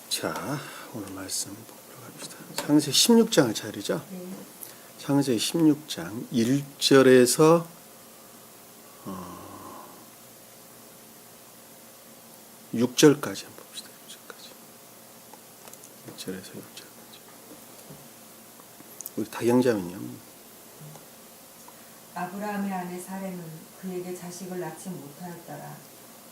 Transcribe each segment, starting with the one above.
자, 오늘 말씀 보러 갑시다. 창세기 16장을 차리죠. 창세기 16장 1절에서 6절까지 한번 봅시다. 6절에서 6절까지. 우리 다경자매님. 아브라함의 아내 사레는 그에게 자식을 낳지 못하였더라.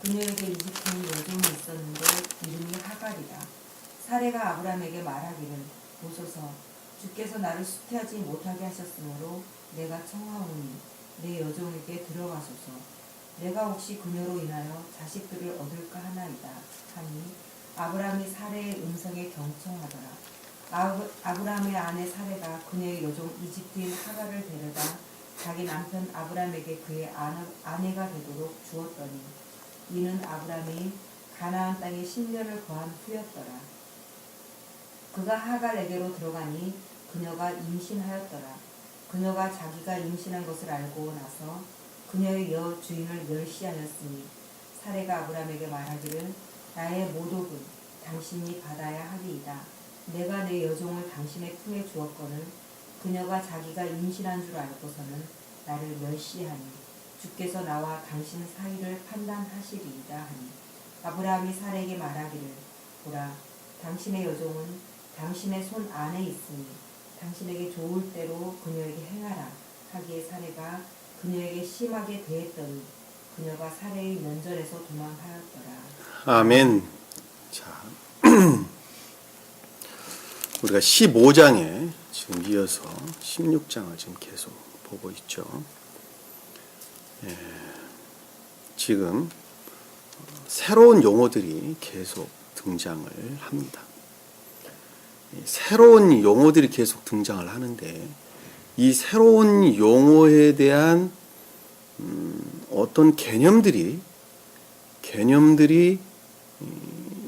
그녀에게 이집트인 여종이 있었는데 이름이 하갈이라. 사레가 아브라함에게 말하기를 보소서 주께서 나를 수태하지 못하게 하셨으므로 내가 청하오니 내 여종에게 들어가소서. 내가 혹시 그녀로 인하여 자식들을 얻을까 하나이다 하니 아브라함이 사레의 음성에 경청하더라. 아브라함의 아내 사레가 그녀의 여종 이집트인 하갈을 데려다 자기 남편 아브라함에게 그의 아내가 되도록 주었더니 이는 아브라함이 가나안 땅에 10년을 거한 후였더라. 그가 하갈에게로 들어가니 그녀가 임신하였더라. 그녀가 자기가 임신한 것을 알고 나서 그녀의 여 주인을 멸시하였으니 사레가 아브라함에게 말하기를 나의 모독은 당신이 받아야 하리이다. 내가 내 여종을 당신의 품에 주었거늘 그녀가 자기가 임신한 줄 알고서는 나를 멸시하니 주께서 나와 당신 사이를 판단하시리이다 하니 아브라함이 사레에게 말하기를 보라 당신의 여종은 당신의 손 안에 있으니 당신에게 좋을 대로 그녀에게 행하라 하기에 사레가 그녀에게 심하게 대했더니 그녀가 사레의 면전에서 도망하였더라. 아멘. 자, 우리가 15장에 지금 이어서 16장을 지금 계속 보고 있죠. 지금 새로운 용어들이 계속 등장을 합니다. 새로운 용어들이 계속 등장을 하는데 이 새로운 용어에 대한 어떤 개념들이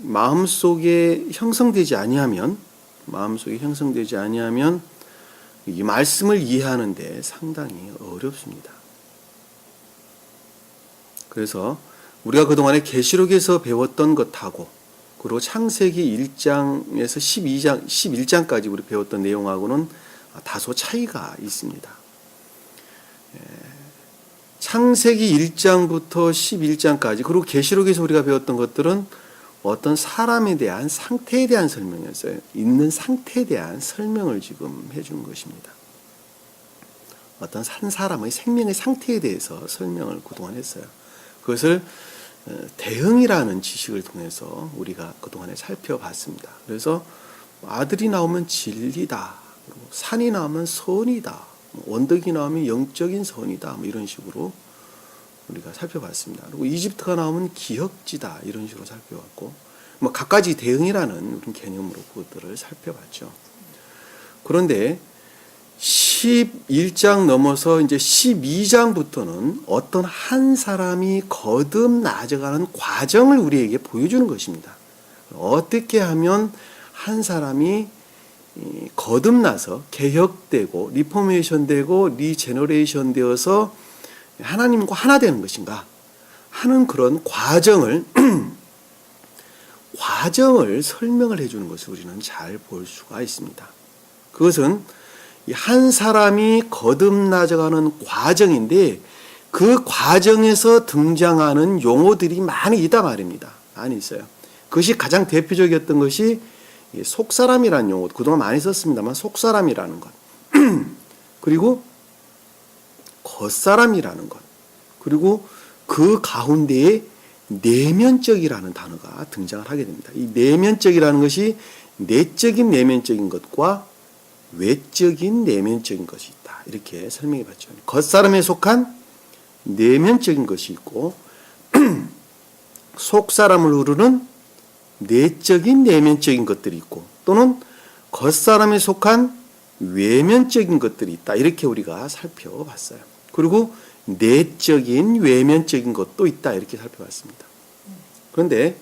마음속에 형성되지 아니하면 이 말씀을 이해하는데 상당히 어렵습니다. 그래서 우리가 그동안에 계시록에서 배웠던 것하고 그리고 창세기 1장에서 11장까지 우리 배웠던 내용하고는 다소 차이가 있습니다. 창세기 1장부터 11장까지 그리고 계시록에서 우리가 배웠던 것들은 어떤 사람에 대한 상태에 대한 설명이었어요. 있는 상태에 대한 설명을 지금 해주는 것입니다. 어떤 한 사람의 생명의 상태에 대해서 설명을 그동안 했어요. 그것을 대응이라는 지식을 통해서 우리가 그동안에 살펴봤습니다. 그래서 아들이 나오면 진리다. 산이 나오면 선이다. 언덕이 나오면 영적인 선이다. 뭐 이런 식으로 우리가 살펴봤습니다. 그리고 이집트가 나오면 기역지다. 이런 식으로 살펴봤고 뭐 각가지 대응이라는 그런 개념으로 그것들을 살펴봤죠. 그런데 11장 넘어서 이제 12장부터는 어떤 한 사람이 거듭 나아져가는 과정을 우리에게 보여주는 것입니다. 어떻게 하면 한 사람이 거듭나서 개혁되고 리포메이션 되고 리제너레이션 되어서 하나님과 하나 되는 것인가 하는 그런 과정을 설명을 해주는 것을 우리는 잘 볼 수가 있습니다. 그것은 한 사람이 거듭나져가는 과정인데 그 과정에서 등장하는 용어들이 많이 있단 말입니다. 많이 있어요. 그것이 가장 대표적이었던 것이 속사람이라는 용어, 그동안 많이 썼습니다만 속사람이라는 것 그리고 겉사람이라는 것 그리고 그 가운데에 내면적이라는 단어가 등장을 하게 됩니다. 이 내면적이라는 것이 내적인 내면적인 것과 외적인 내면적인 것이 있다. 이렇게 설명해 봤죠. 겉사람에 속한 내면적인 것이 있고 속사람을 흐르는 내적인 내면적인 것들이 있고 또는 겉사람에 속한 외면적인 것들이 있다. 이렇게 우리가 살펴봤어요. 그리고 내적인 외면적인 것도 있다. 이렇게 살펴봤습니다. 그런데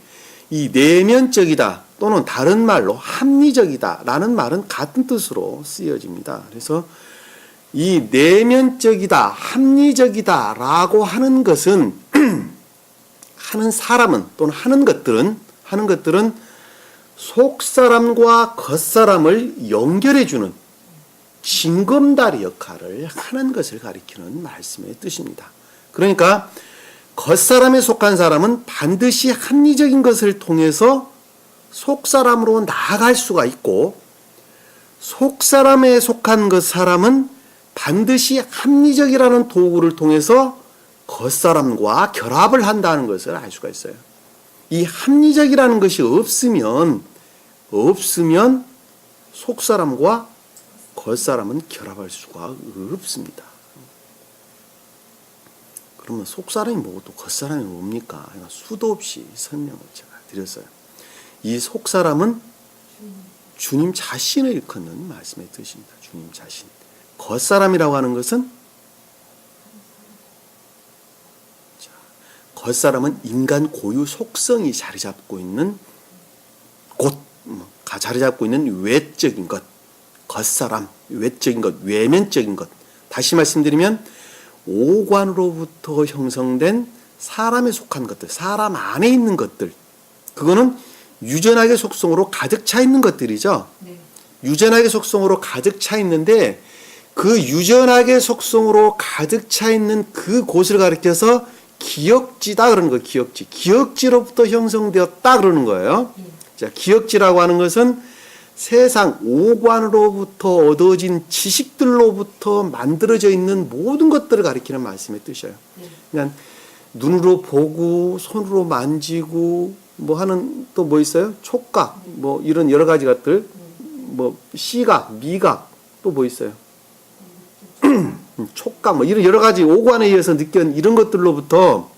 이 내면적이다 또는 다른 말로 합리적이다 라는 말은 같은 뜻으로 쓰여집니다. 그래서 이 내면적이다, 합리적이다 라고 하는 것은 하는 사람은 또는 하는 것들은 속사람과 겉사람을 연결해주는 징검다리 역할을 하는 것을 가리키는 말씀의 뜻입니다. 그러니까 겉사람에 속한 사람은 반드시 합리적인 것을 통해서 속사람으로 나아갈 수가 있고, 속사람에 속한 그 사람은 반드시 합리적이라는 도구를 통해서 겉사람과 결합을 한다는 것을 알 수가 있어요. 이 합리적이라는 것이 없으면 속사람과 겉사람은 결합할 수가 없습니다. 그러면 속사람이 뭐고 또 겉사람이 뭡니까? 수도 없이 설명을 제가 드렸어요. 이 속사람은 주님 자신을 일컫는 말씀의 뜻입니다. 주님 자신. 겉사람이라고 하는 것은, 겉사람은 인간 고유 속성이 자리 잡고 있는 자리 잡고 있는 외적인 것, 겉사람, 외적인 것, 외면적인 것. 다시 말씀드리면 오관으로부터 형성된 사람에 속한 것들, 사람 안에 있는 것들, 그거는 유전학의 속성으로 가득 차 있는 것들이죠. 네. 유전학의 속성으로 가득 차 있는데, 그 유전학의 속성으로 가득 차 있는 그곳을 가리켜서 기억지다 그러는 거예요. 기억지. 기억지로부터 형성되었다 그러는 거예요. 자, 기억지라고 하는 것은 세상 오관으로부터 얻어진 지식들로부터 만들어져 있는 모든 것들을 가리키는 말씀의 뜻이에요. 그러니까 눈으로 보고 손으로 만지고 뭐 하는 또 뭐 있어요? 촉각 뭐 이런 여러 가지 것들, 뭐 시각, 미각 또 뭐 있어요? 촉각 뭐 이런 여러 가지 오관에 의해서 느낀 이런 것들로부터,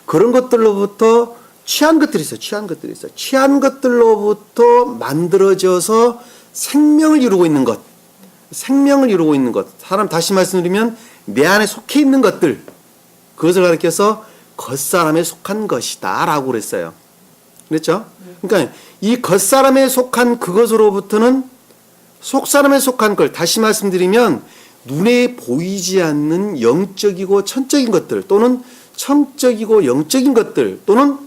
그런 것들로부터 취한 것들이 있어요. 취한 것들이 있어요. 취한 것들로부터 만들어져서 생명을 이루고 있는 것, 생명을 이루고 있는 것. 사람 다시 말씀드리면 내 안에 속해 있는 것들, 그것을 가리켜서 겉사람에 속한 것이다 라고 그랬어요. 그랬죠? 그러니까 이 겉사람에 속한 그것으로부터는 속사람에 속한 걸, 다시 말씀드리면 눈에 보이지 않는 영적이고 천적인 것들, 또는 청적이고 영적인 것들, 또는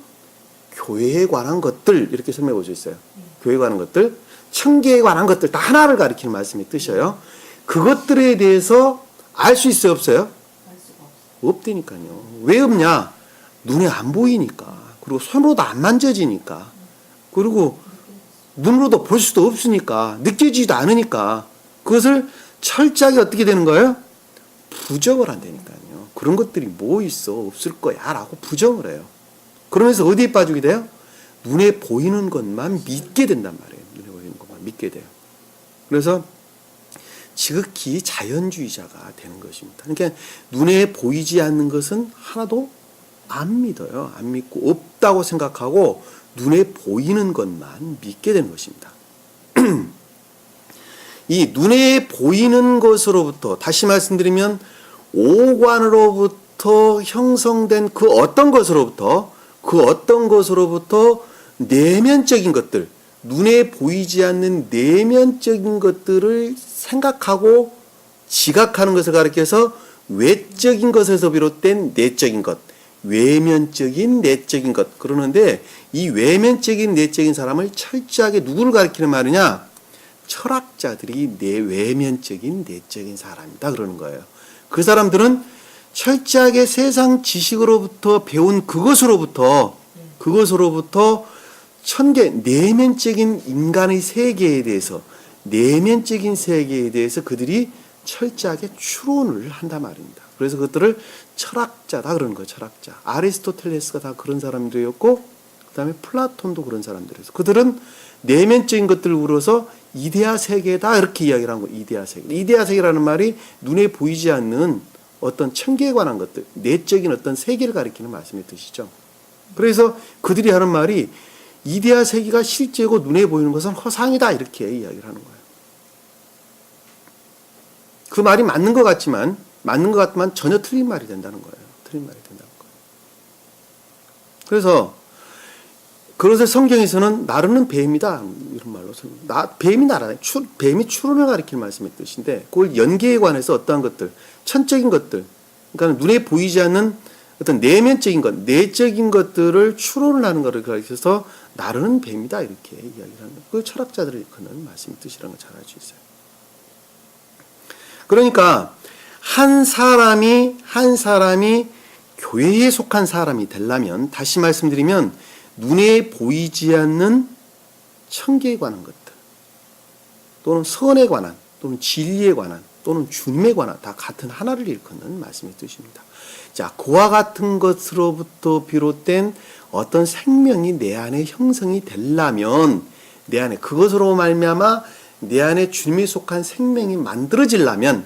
교회에 관한 것들, 이렇게 설명해 볼 수 있어요. 교회에 관한 것들, 청계에 관한 것들, 다 하나를 가리키는 말씀이 뜻이에요. 그것들에 대해서 알 수 있어요, 없어요? 알 수가 없어요. 없다니까요. 왜 없냐? 눈에 안 보이니까. 그리고 손으로도 안 만져지니까. 그리고 눈으로도 볼 수도 없으니까. 느껴지지도 않으니까. 그것을 철저하게 어떻게 되는 거예요? 부정을 한다니까요. 그런 것들이 뭐 있어? 없을 거야. 라고 부정을 해요. 그러면서 어디에 빠지게 돼요? 눈에 보이는 것만 믿게 된단 말이에요. 눈에 보이는 것만 믿게 돼요. 그래서 지극히 자연주의자가 되는 것입니다. 그러니까 눈에 보이지 않는 것은 하나도 안 믿어요. 안 믿고 없다고 생각하고 눈에 보이는 것만 믿게 되는 것입니다. 이 눈에 보이는 것으로부터, 다시 말씀드리면 오관으로부터 형성된 그 어떤 것으로부터 내면적인 것들, 눈에 보이지 않는 내면적인 것들을 생각하고 지각하는 것을 가리켜서 외적인 것에서 비롯된 내적인 것, 외면적인 내적인 것. 그러는데 이 외면적인 내적인 사람을 철저하게 누구를 가리키는 말이냐? 철학자들이 외면적인 내적인 사람이다 그러는 거예요. 그 사람들은 철저하게 세상 지식으로부터 배운 그것으로부터 내면적인 인간의 세계에 대해서, 내면적인 세계에 대해서 그들이 철저하게 추론을 한단 말입니다. 그래서 그것들을 철학자다 그러는 거예요. 철학자. 아리스토텔레스가 다 그런 사람들이었고, 그 다음에 플라톤도 그런 사람들이었어요. 그들은 내면적인 것들을 우러서 이데아 세계다 이렇게 이야기를 한 거예요. 이데아 세계. 이데아 세계라는 말이 눈에 보이지 않는 어떤 천계에 관한 것들, 내적인 어떤 세계를 가리키는 말씀의 뜻이죠. 그래서 그들이 하는 말이 이데아 세계가 실제고 눈에 보이는 것은 허상이다 이렇게 이야기를 하는 거예요. 그 말이 맞는 것 같지만 전혀 틀린 말이 된다는 거예요. 틀린 말이 된다는 거예요. 그래서 그것을 성경에서는 나르는 뱀이다 이런 말로 뱀이 나라네. 뱀이 추론을 가리키는 말씀의 뜻인데, 그걸 연계에 관해서 어떠한 것들, 천적인 것들, 그러니까 눈에 보이지 않는 어떤 내면적인 것, 내적인 것들을 추론을 하는 것을 가르쳐서 나르는 뱀이다 이렇게 이야기를 하는 거예요. 그 철학자들을 일컫는 말씀의 뜻이라는 걸 잘 알 수 있어요. 그러니까 한 사람이 교회에 속한 사람이 되려면 다시 말씀드리면 눈에 보이지 않는 청계에 관한 것들 또는 선에 관한 또는 진리에 관한 또는 주님에 관한 다 같은 하나를 일컫는 말씀의 뜻입니다. 자, 그와 같은 것으로부터 비롯된 어떤 생명이 내 안에 형성이 되려면 내 안에 그것으로 말미암아 내 안에 주님이 속한 생명이 만들어지려면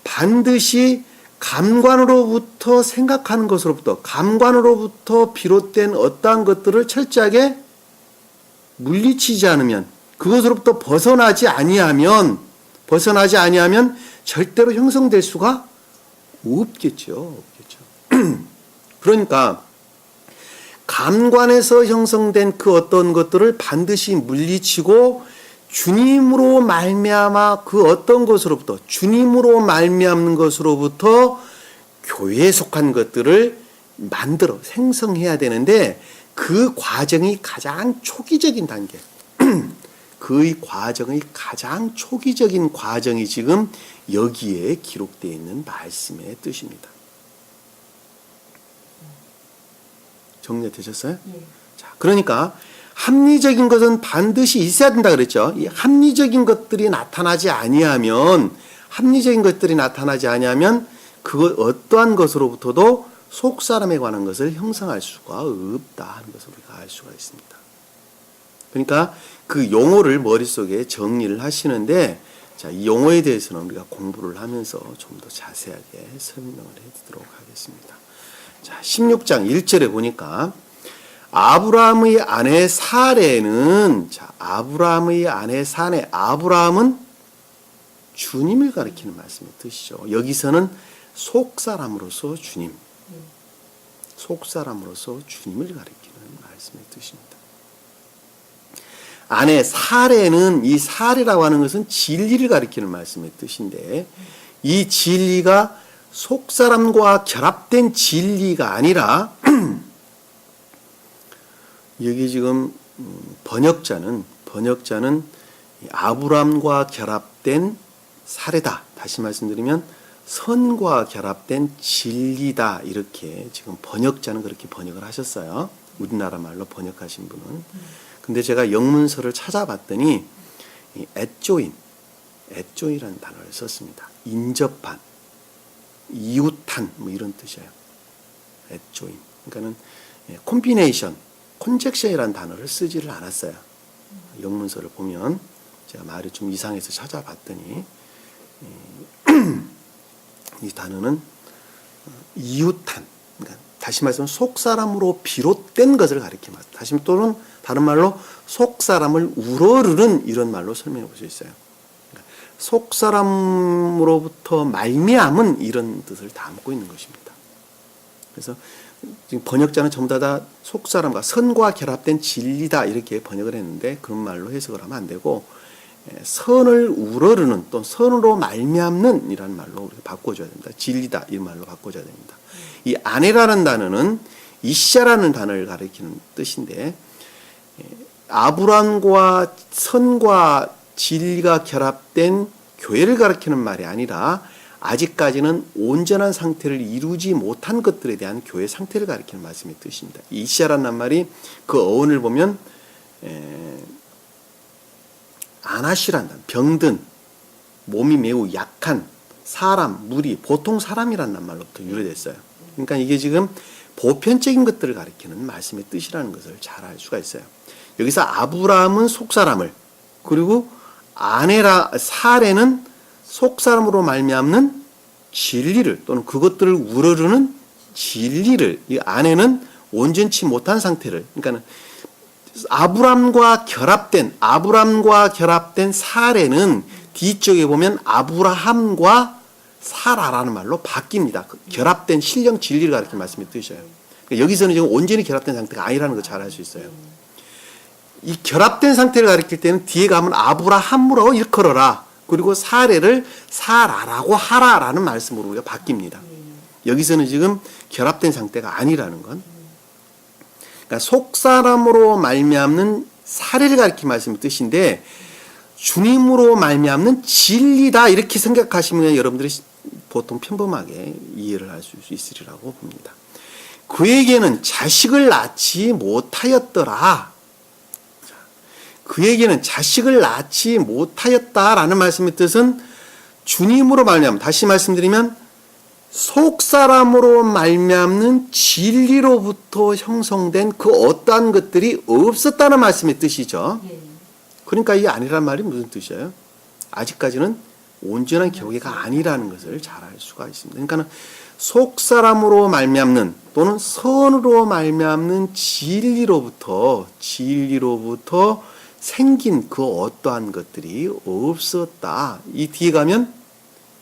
반드시 감관으로부터 생각하는 것으로부터 감관으로부터 비롯된 어떠한 것들을 철저하게 물리치지 않으면 그것으로부터 벗어나지 아니하면 절대로 형성될 수가 없겠죠. 그러니까 감관에서 형성된 그 어떤 것들을 반드시 물리치고 주님으로 말미암아 그 어떤 것으로부터 주님으로 말미암는 것으로부터 교회에 속한 것들을 만들어 생성해야 되는데 그 과정이 가장 초기적인 단계 그 과정의 가장 초기적인 과정이 지금 여기에 기록되어 있는 말씀의 뜻입니다. 정리되셨어요? 예. 자, 그러니까 합리적인 것은 반드시 있어야 된다 그랬죠. 이 합리적인 것들이 나타나지 아니하면 그 어떠한 것으로부터도 속 사람에 관한 것을 형성할 수가 없다 하는 것을 우리가 알 수가 있습니다. 그러니까 그 용어를 머릿속에 정리를 하시는데 자, 이 용어에 대해서는 우리가 공부를 하면서 좀 더 자세하게 설명을 해드리도록 하겠습니다. 자, 16장 1절에 보니까 아브라함의 아내 사레는 아브라함은 주님을 가리키는 말씀의 뜻이죠. 여기서는 속사람으로서 주님을 가리키는 말씀의 뜻입니다. 아내 사레는 이 사레라고 하는 것은 진리를 가리키는 말씀의 뜻인데 이 진리가 속사람과 결합된 진리가 아니라 여기 지금 번역자는 아브람과 결합된 사례다. 다시 말씀드리면 선과 결합된 진리다. 이렇게 지금 번역자는 그렇게 번역을 하셨어요. 우리나라 말로 번역하신 분은. 근데 제가 영문서를 찾아봤더니 애조인이라는 단어를 썼습니다. 인접한, 이웃한 뭐 이런 뜻이에요. 애조인. 그러니까는 콤비네이션, 콘젝션이라는 단어를 쓰지를 않았어요. 영문서를 보면 제가 말이 좀 이상해서 찾아봤더니 이 단어는 이웃한, 그러니까 다시 말해서 속사람으로 비롯된 것을 가리킵니다. 또는 다른 말로 속사람을 우러르는 이런 말로 설명해 볼 수 있어요. 그러니까 속사람으로부터 말미암은 이런 뜻을 담고 있는 것입니다. 그래서 지금 번역자는 전부 다 속사람과 선과 결합된 진리다 이렇게 번역을 했는데 그런 말로 해석을 하면 안 되고 선을 우러르는 또 선으로 말미암는 이라는 말로 우리가 바꿔줘야 됩니다. 진리다 이 말로 바꿔줘야 됩니다. 이 아내라는 단어는 이샤라는 단어를 가리키는 뜻인데 아브람과 선과 진리가 결합된 교회를 가리키는 말이 아니라 아직까지는 온전한 상태를 이루지 못한 것들에 대한 교회 상태를 가리키는 말씀의 뜻입니다. 이시아라는 말이 그 어원을 보면 아나시란 단, 병든, 몸이 매우 약한 사람, 무리, 보통 사람이라는 말로부터 유래됐어요. 그러니까 이게 지금 보편적인 것들을 가리키는 말씀의 뜻이라는 것을 잘 알 수가 있어요. 여기서 아브라함은 속사람을, 그리고 사레는 속사람으로 말미암는 진리를 또는 그것들을 우러르는 진리를, 이 아내는 온전치 못한 상태를, 그러니까 아브람과 결합된 사레는 뒤쪽에 보면 아브라함과 사라라는 말로 바뀝니다. 결합된 신령 진리를 가리키는 말씀이 뜻이에요. 그러니까 여기서는 지금 온전히 결합된 상태가 아니라는 걸 잘 알 수 있어요. 이 결합된 상태를 가리킬 때는 뒤에 가면 아브라함으로 일컬어라. 그리고 사례를 사라라고 하라라는 말씀으로 우리가 바뀝니다. 여기서는 지금 결합된 상태가 아니라는 건. 그러니까 속사람으로 말미암는 사례를 가리키는 말씀의 뜻인데 주님으로 말미암는 진리다 이렇게 생각하시면 여러분들이 보통 평범하게 이해를 할 수 있으리라고 봅니다. 그에게는 자식을 낳지 못하였더라. 그에게는 자식을 낳지 못하였다라는 말씀의 뜻은 주님으로 말미암, 다시 말씀드리면 속사람으로 말미암는 진리로부터 형성된 그 어떠한 것들이 없었다는 말씀의 뜻이죠. 예. 그러니까 이게 아니란 말이 무슨 뜻이에요? 아직까지는 온전한 교회가 아니라는 것을 잘 알 수가 있습니다. 그러니까 속사람으로 말미암는 또는 선으로 말미암는 진리로부터 생긴 그 어떠한 것들이 없었다. 이 뒤에 가면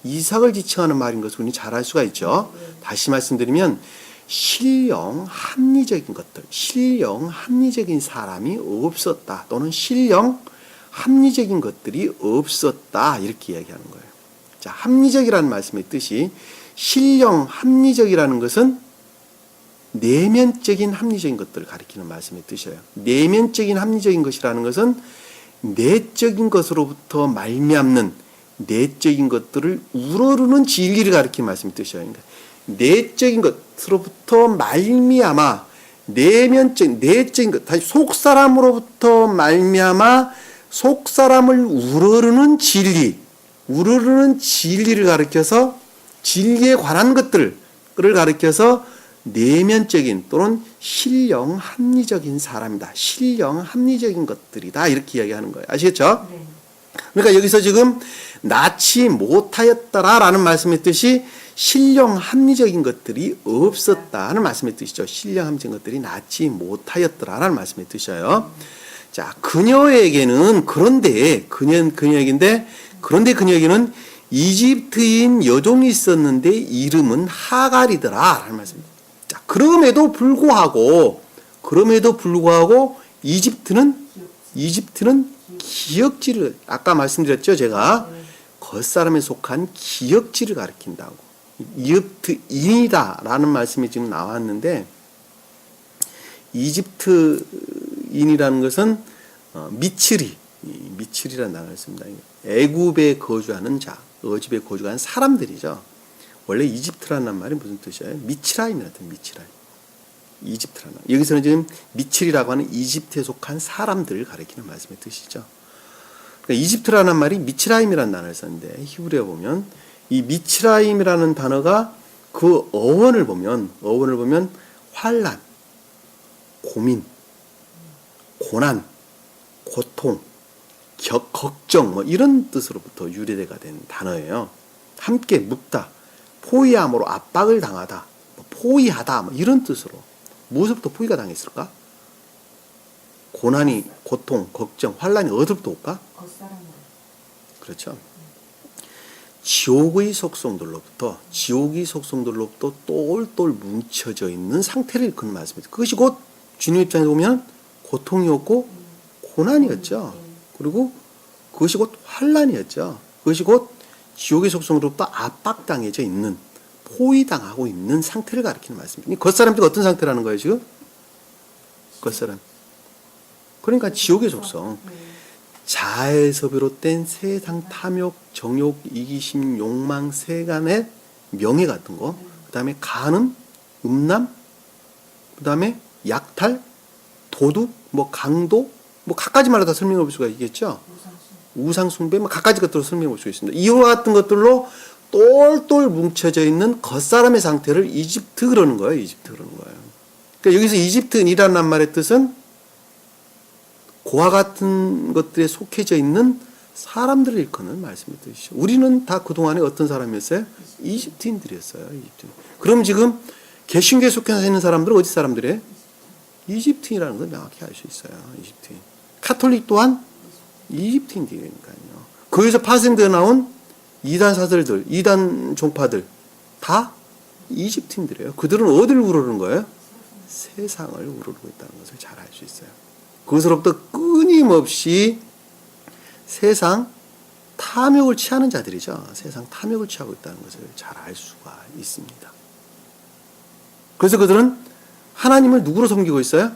이삭을 지칭하는 말인 것을 우리는 잘 알 수가 있죠. 다시 말씀드리면 신령 합리적인 것들, 신령 합리적인 사람이 없었다. 또는 신령 합리적인 것들이 없었다. 이렇게 이야기하는 거예요. 자, 합리적이라는 말씀의 뜻이 신령 합리적이라는 것은 내면적인 합리적인 것들을 가리키는 말씀의 뜻이에요. 내면적인 합리적인 것이라는 것은 내적인 것으로부터 말미암는 내적인 것들을 우러르는 진리를 가리키는 말씀의 뜻이에요. 그러니까 내적인 것으로부터 말미암아 내적인 것, 다시 속사람으로부터 말미암아 속사람을 우러르는 진리를 가리켜서 진리에 관한 것들을 가리켜서 내면적인 또는 신령 합리적인 사람이다. 신령 합리적인 것들이다. 이렇게 이야기하는 거예요. 아시겠죠? 네. 그러니까 여기서 지금 낳지 못하였더라라는 말씀의 뜻이 신령 합리적인 것들이 없었다는 말씀의 뜻이죠. 신령 합리적인 것들이 낳지 못하였더라라는 말씀의 뜻이에요. 자, 그녀에게는 그런데 그녀에게는 이집트인 여종이 있었는데 이름은 하갈이더라 라는 말씀입니다. 자, 그럼에도 불구하고 이집트는 기역지를 아까 말씀드렸죠. 제가 겉사람에 속한 기역지를 가리킨다고. 이집트인이다라는 말씀이 지금 나왔는데 이집트인이라는 것은 미츠리라는 단어를 씁니다. 애굽에 거주하는 자, 어집에 거주하는 사람들이죠. 원래 이집트라는 말이 무슨 뜻이에요? 미츠라임이라는 뜻, 미츠라임. 이집트라는 여기서는 지금 미츠리라고 하는 이집트에 속한 사람들을 가리키는 말씀의 뜻이죠. 그러니까 이집트라는 말이 미츠라임이라는 단어를 썼는데 히브리어 보면 이 미츠라임이라는 단어가 그 어원을 보면 환란, 고민, 고난, 고통, 걱정 뭐 이런 뜻으로부터 유래가 된 단어예요. 함께 묵다, 포위함으로 압박을 당하다, 포위하다 뭐 이런 뜻으로. 무엇으로부터 포위가 당했을까? 고난이, 고통, 걱정, 환란이 어디로부터 올까? 겉사람으로. 그렇죠. 지옥의 속성들로부터 똘똘 뭉쳐져 있는 상태를 일컫는 말씀입니다. 그것이 곧 주님 입장에서 보면 고통이었고 고난이었죠. 그리고 그것이 곧 환란이었죠. 그것이 곧 지옥의 속성으로부터 압박당해져 있는 포위당하고 있는 상태를 가리키는 말씀입니다. 겉사람들이 어떤 상태라는 거예요 지금? 겉사람. 그러니까 지옥의 속성. 자아에서 비롯된 세상 탐욕, 정욕, 이기심, 욕망, 세간의 명예 같은 거. 그 다음에 간음, 음란, 그 다음에 약탈, 도둑, 뭐 강도, 뭐 갖가지 말로 다 설명해 볼 수가 있겠죠. 우상숭배, 뭐 갖가지 것들로 설명해 볼 수가 있습니다. 이와 같은 것들로 똘똘 뭉쳐져 있는 겉사람의 상태를 이집트 그러는 거예요. 그러니까 여기서 이집트인이라는 말의 뜻은 고와 같은 것들에 속해져 있는 사람들을 일컫는 말씀의 뜻이죠. 우리는 다 그동안에 어떤 사람이었어요? 이집트인들이었어요. 그럼 지금 개신교에 속해 있는 사람들은 어디 사람들이에요? 이집트인이라는 걸 명확히 알 수 있어요. 이집트인. 카톨릭 또한 이집트인들이니까요. 거기서 파생되어 나온 이단 사설들, 이단 종파들 다 이집트인들이에요. 그들은 어디를 우러르는 거예요? 세상을 우러르고 있다는 것을 잘 알 수 있어요. 그것으로부터 끊임없이 세상 탐욕을 취하는 자들이죠. 세상 탐욕을 취하고 있다는 것을 잘 알 수가 있습니다. 그래서 그들은 하나님을 누구로 섬기고 있어요?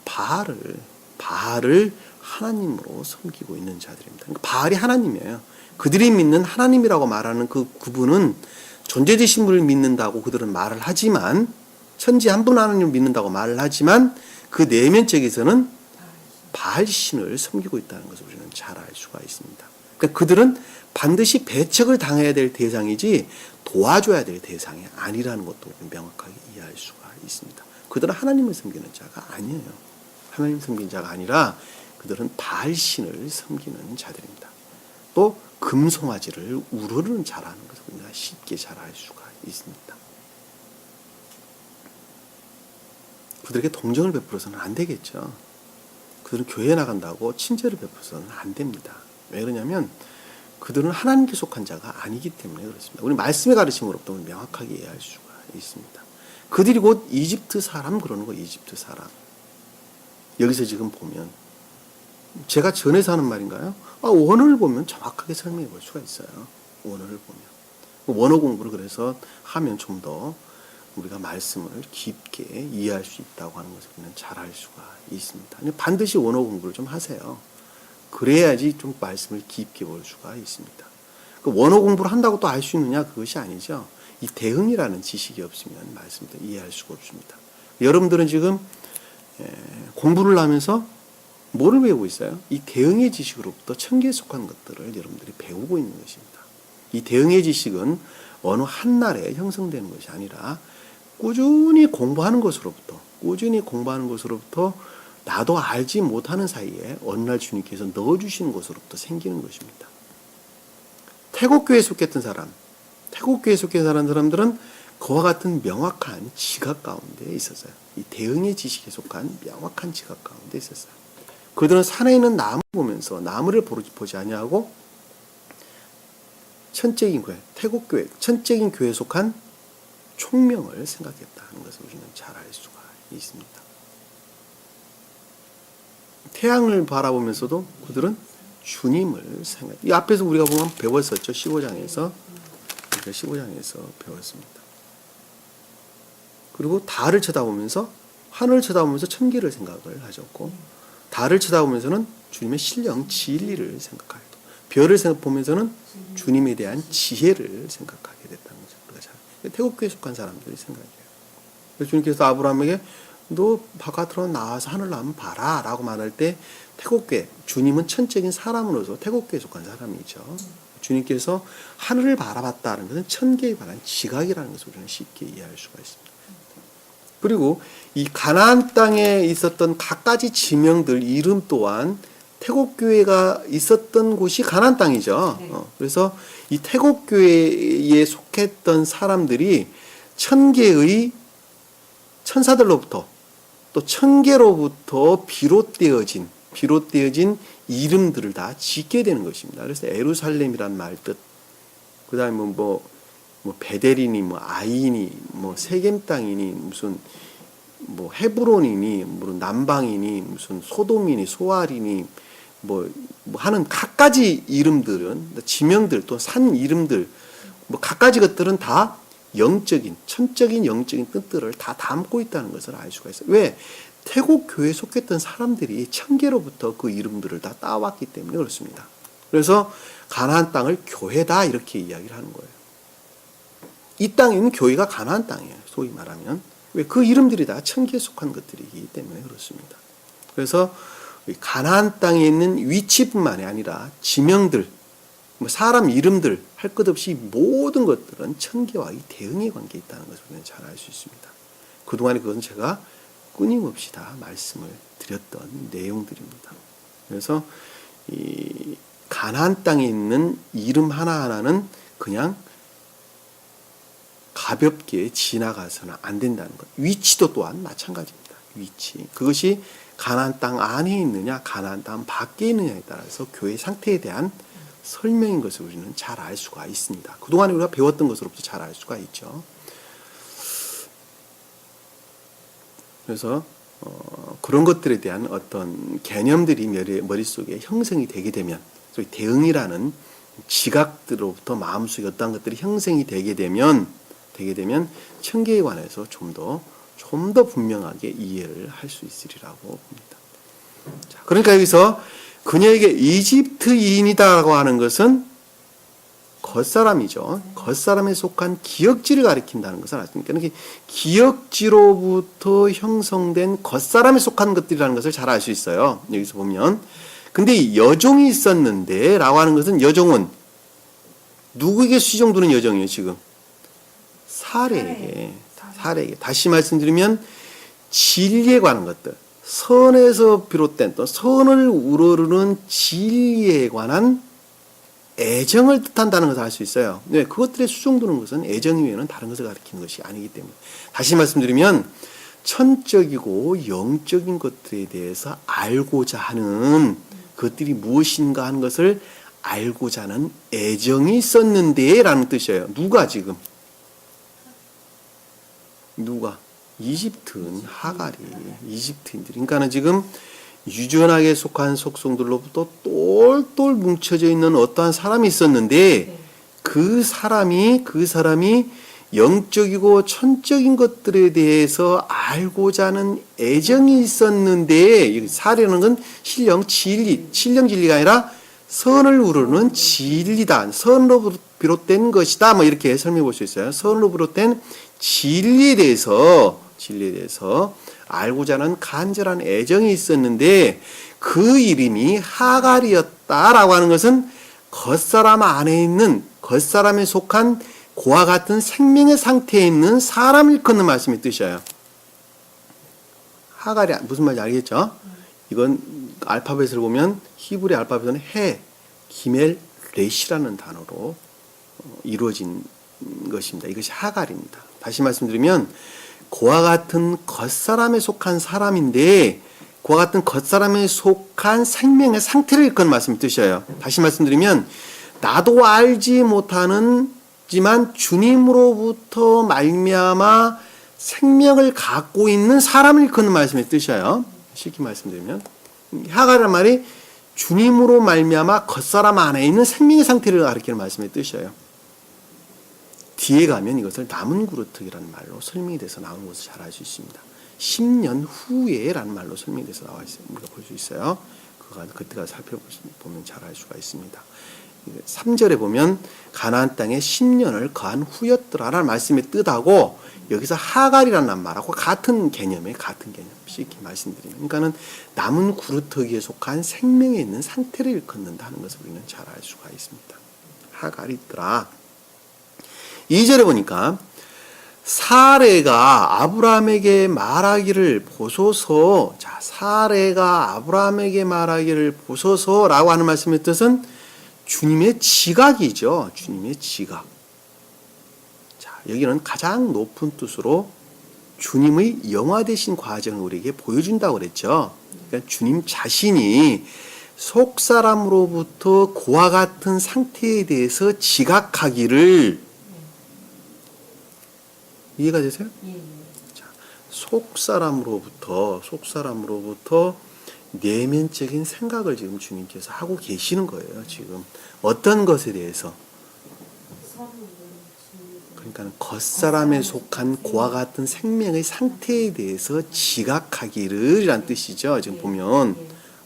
바알을 하나님으로 섬기고 있는 자들입니다. 그러니까 바알이 하나님이에요. 그들이 믿는 하나님이라고 말하는 그분은 존재되신 분을 믿는다고 그들은 말을 하지만, 천지 한 분 하나님을 믿는다고 말을 하지만 그 내면적에서는 바알신을 섬기고 있다는 것을 우리는 잘 알 수가 있습니다. 그러니까 그들은 반드시 배척을 당해야 될 대상이지 도와줘야 될 대상이 아니라는 것도 명확하게 이해할 수가 있습니다. 그들은 하나님을 섬기는 자가 아니에요. 하나님 섬기는 자가 아니라 그들은 바알신을 섬기는 자들입니다. 또 금송아지를 우러르는 자라는 것을 우리가 쉽게 잘 알 수가 있습니다. 그들에게 동정을 베풀어서는 안 되겠죠. 그들은 교회에 나간다고 친절을 베풀어서는 안 됩니다. 왜 그러냐면 그들은 하나님께 속한 자가 아니기 때문에 그렇습니다. 우리 말씀의 가르침으로부터 명확하게 이해할 수가 있습니다. 그들이 곧 이집트 사람 그러는 거, 이집트 사람. 여기서 지금 보면 제가 전에서 하는 말인가요? 원어를 보면 정확하게 설명해 볼 수가 있어요. 원어를 보면. 원어 공부를 그래서 하면 좀 더 우리가 말씀을 깊게 이해할 수 있다고 하는 것을 우리는 잘 알 수가 있습니다. 반드시 원어 공부를 좀 하세요. 그래야지 좀 말씀을 깊게 볼 수가 있습니다. 원어 공부를 한다고 또 알 수 있느냐? 그것이 아니죠. 이 대응이라는 지식이 없으면 말씀을 이해할 수가 없습니다. 여러분들은 지금 공부를 하면서 뭐를 배우고 있어요? 이 대응의 지식으로부터 천계에 속한 것들을 여러분들이 배우고 있는 것입니다. 이 대응의 지식은 어느 한날에 형성되는 것이 아니라 꾸준히 공부하는 것으로부터 나도 알지 못하는 사이에 어느 날 주님께서 넣어주시는 것으로부터 생기는 것입니다. 태국교회에 속했던 사람들은 그와 같은 명확한 지각 가운데 있었어요. 이 대응의 지식에 속한 명확한 지각 가운데 있었어요. 그들은 산에 있는 나무 보면서 나무를 보지 아니하고 천적인 교회, 태국교회, 천적인 교회에 속한 총명을 생각했다는 것을 우리는 잘 알 수가 있습니다. 태양을 바라보면서도 그들은 주님을 생각. 이 앞에서 우리가 보면 배웠었죠. 15장에서 배웠습니다. 그리고 달을 쳐다보면서 하늘을 쳐다보면서 천계를 생각을 하셨고, 달을 쳐다보면서는 주님의 신령 진리를 생각하고, 별을 보면서는 주님에 대한 지혜를 생각하게 됐다는 거죠. 우리가 잘 태국교회에 속한 사람들이 생각해요. 그래서 주님께서 아브라함에게 너 바깥으로 나와서 하늘을 한번 봐라 라고 말할 때 태국교회, 주님은 천적인 사람으로서 태국교회에 속한 사람이죠. 주님께서 하늘을 바라봤다는 것은 천계에 관한 지각이라는 것을 우리는 쉽게 이해할 수가 있습니다. 그리고 이 가나안 땅에 있었던 갖가지 지명들 이름 또한 태국교회가 있었던 곳이 가나안 땅이죠. 네. 그래서 이 태국교회에 속했던 사람들이 천계의 천사들로부터 또 천계로부터 비롯되어진 이름들을 다 짓게 되는 것입니다. 그래서 에루살렘이란 말 뜻, 그 다음에 뭐 베델이니, 아이니, 세겜 땅이니, 무슨 헤브론이니, 남방이니, 무슨 소돔이니, 소알이니, 하는 각가지 이름들은, 지명들, 또 산 이름들, 각가지 것들은 다 천적인 영적인 뜻들을 다 담고 있다는 것을 알 수가 있어요. 왜? 태국 교회에 속했던 사람들이 천계로부터 그 이름들을 다 따왔기 때문에 그렇습니다. 그래서 가나안 땅을 교회다 이렇게 이야기를 하는 거예요. 이 땅에 있는 교회가 가나안 땅이에요. 소위 말하면. 왜? 그 이름들이 다 천계에 속한 것들이기 때문에 그렇습니다. 그래서 가나안 땅에 있는 위치뿐만이 아니라 지명들, 사람 이름들 할 것 없이 모든 것들은 천계와 이 대응의 관계에 있다는 것을 우리는 잘 알 수 있습니다. 그동안에 그건 제가 끊임없이 다 말씀을 드렸던 내용들입니다. 그래서 이 가나안 땅에 있는 이름 하나하나는 그냥 가볍게 지나가서는 안 된다는 것. 위치도 또한 마찬가지입니다. 위치. 그것이 가나안 땅 안에 있느냐, 가나안 땅 밖에 있느냐에 따라서 교회 상태에 대한 설명인 것을 우리는 잘 알 수가 있습니다. 그동안에 우리가 배웠던 것으로부터 잘 알 수가 있죠. 그래서 그런 것들에 대한 어떤 개념들이 머릿속에 형성이 되게 되면, 소위 대응이라는 지각들로부터 마음속에 어떤 것들이 형성이 되게 되면 되게 되면 청계에 관해서 좀 더 분명하게 이해를 할 수 있으리라고 봅니다. 자, 그러니까 여기서 그녀에게 이집트인이다라고 하는 것은 겉사람이죠. 겉사람에 속한 기역지를 가리킨다는 것을 아십니까? 그러니까 기역지로부터 형성된 겉사람에 속한 것들이라는 것을 잘 알 수 있어요. 여기서 보면. 근데 여종이 있었는데 라고 하는 것은 여종은 누구에게 수정두는 여종이에요, 지금? 사례에게. 다시 말씀드리면 진리에 관한 것들. 선에서 비롯된 또 선을 우러르는 진리에 관한 애정을 뜻한다는 것을 알 수 있어요. 네, 그것들에 수정두는 것은 애정 이외에는 다른 것을 가리키는 것이 아니기 때문에. 다시 말씀드리면 천적이고 영적인 것들에 대해서 알고자 하는 그것들이 무엇인가 하는 것을 알고자 하는 애정이 있었는데 라는 뜻이에요. 누가 지금? 누가? 이집트인 하갈이 이집트인들. 그러니까는 지금 유전하게 속한 속성들로부터 똘똘 뭉쳐져 있는 어떠한 사람이 있었는데 그 사람이 영적이고 천적인 것들에 대해서 알고자 하는 애정이 있었는데 사례라는 건 신령 진리가 아니라 선을 우러르는 진리다. 선으로 비롯된 것이다. 뭐 이렇게 설명해 볼 수 있어요. 선으로 비롯된 진리에 대해서 알고자 하는 간절한 애정이 있었는데 그 이름이 하갈이었다라고 하는 것은 겉사람 안에 있는 겉사람에 속한 그와 같은 생명의 상태에 있는 사람을 일컫는 말씀의 뜻이에요. 하갈이 무슨 말인지 알겠죠? 이건 알파벳을 보면 히브리 알파벳은 해, 기멜, 레시라는 단어로 이루어진 것입니다. 이것이 하갈입니다. 다시 말씀드리면 그와 같은 겉사람에 속한 사람인데 그와 같은 겉사람에 속한 생명의 상태를 일컫는 말씀의 뜻이에요. 다시 말씀드리면 나도 알지 못하는 지만 주님으로부터 말미암아 생명을 갖고 있는 사람을 일컫는 말씀의 뜻이에요. 쉽게 말씀드리면 하갈이라는 말이 주님으로 말미암아 겉사람 안에 있는 생명의 상태를 가리키는 말씀의 뜻이에요. 뒤에 가면 이것을 남은 구르트기라는 말로 설명이 돼서 나오는 것을 잘 알 수 있습니다. 10년 후에라는 말로 설명이 돼서 나와 있어요. 우리가 볼 수 있어요. 그때가 살펴보면 잘 알 수가 있습니다. 3절에 보면 가나안 땅에 10년을 거한 후였더라라는 말씀의 뜻하고 여기서 하갈이라는 말하고 같은 개념 쉽게 말씀드리면 그러니까는 남은 구르터기에 속한 생명에 있는 상태를 일컫는다는 것을 우리는 잘 알 수가 있습니다. 하갈이 있더라. 2절에 보니까 사레가 아브라함에게 말하기를 보소서. 자, 사레가 아브라함에게 말하기를 보소서라고 하는 말씀의 뜻은 주님의 지각이죠. 주님의 지각. 자, 여기는 가장 높은 뜻으로 주님의 영화되신 과정을 우리에게 보여준다고 그랬죠. 그러니까 주님 자신이 속사람으로부터 그와 같은 상태에 대해서 지각하기를 이해가 되세요? 자, 속사람으로부터 내면적인 생각을 지금 주님께서 하고 계시는 거예요. 지금 어떤 것에 대해서? 그러니까 겉사람에 속한 그와 같은 생명의 상태에 대해서 지각하기를이란 뜻이죠. 지금 보면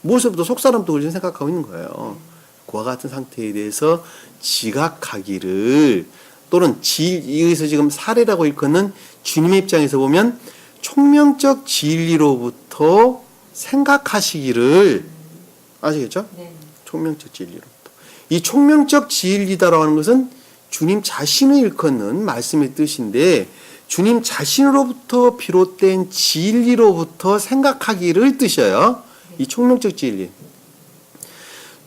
무엇부터 속사람도 그렇게 생각하고 있는 거예요. 그와 같은 상태에 대해서 지각하기를 또는 여기서 지금 사례라고 일컫는 주님의 입장에서 보면 총명적 진리로부터 생각하시기를 아시겠죠? 네. 총명적 진리로부터. 이 총명적 진리다라고 하는 것은 주님 자신을 일컫는 말씀의 뜻인데 주님 자신으로부터 비롯된 진리로부터 생각하기를 뜻이에요. 이 총명적 진리.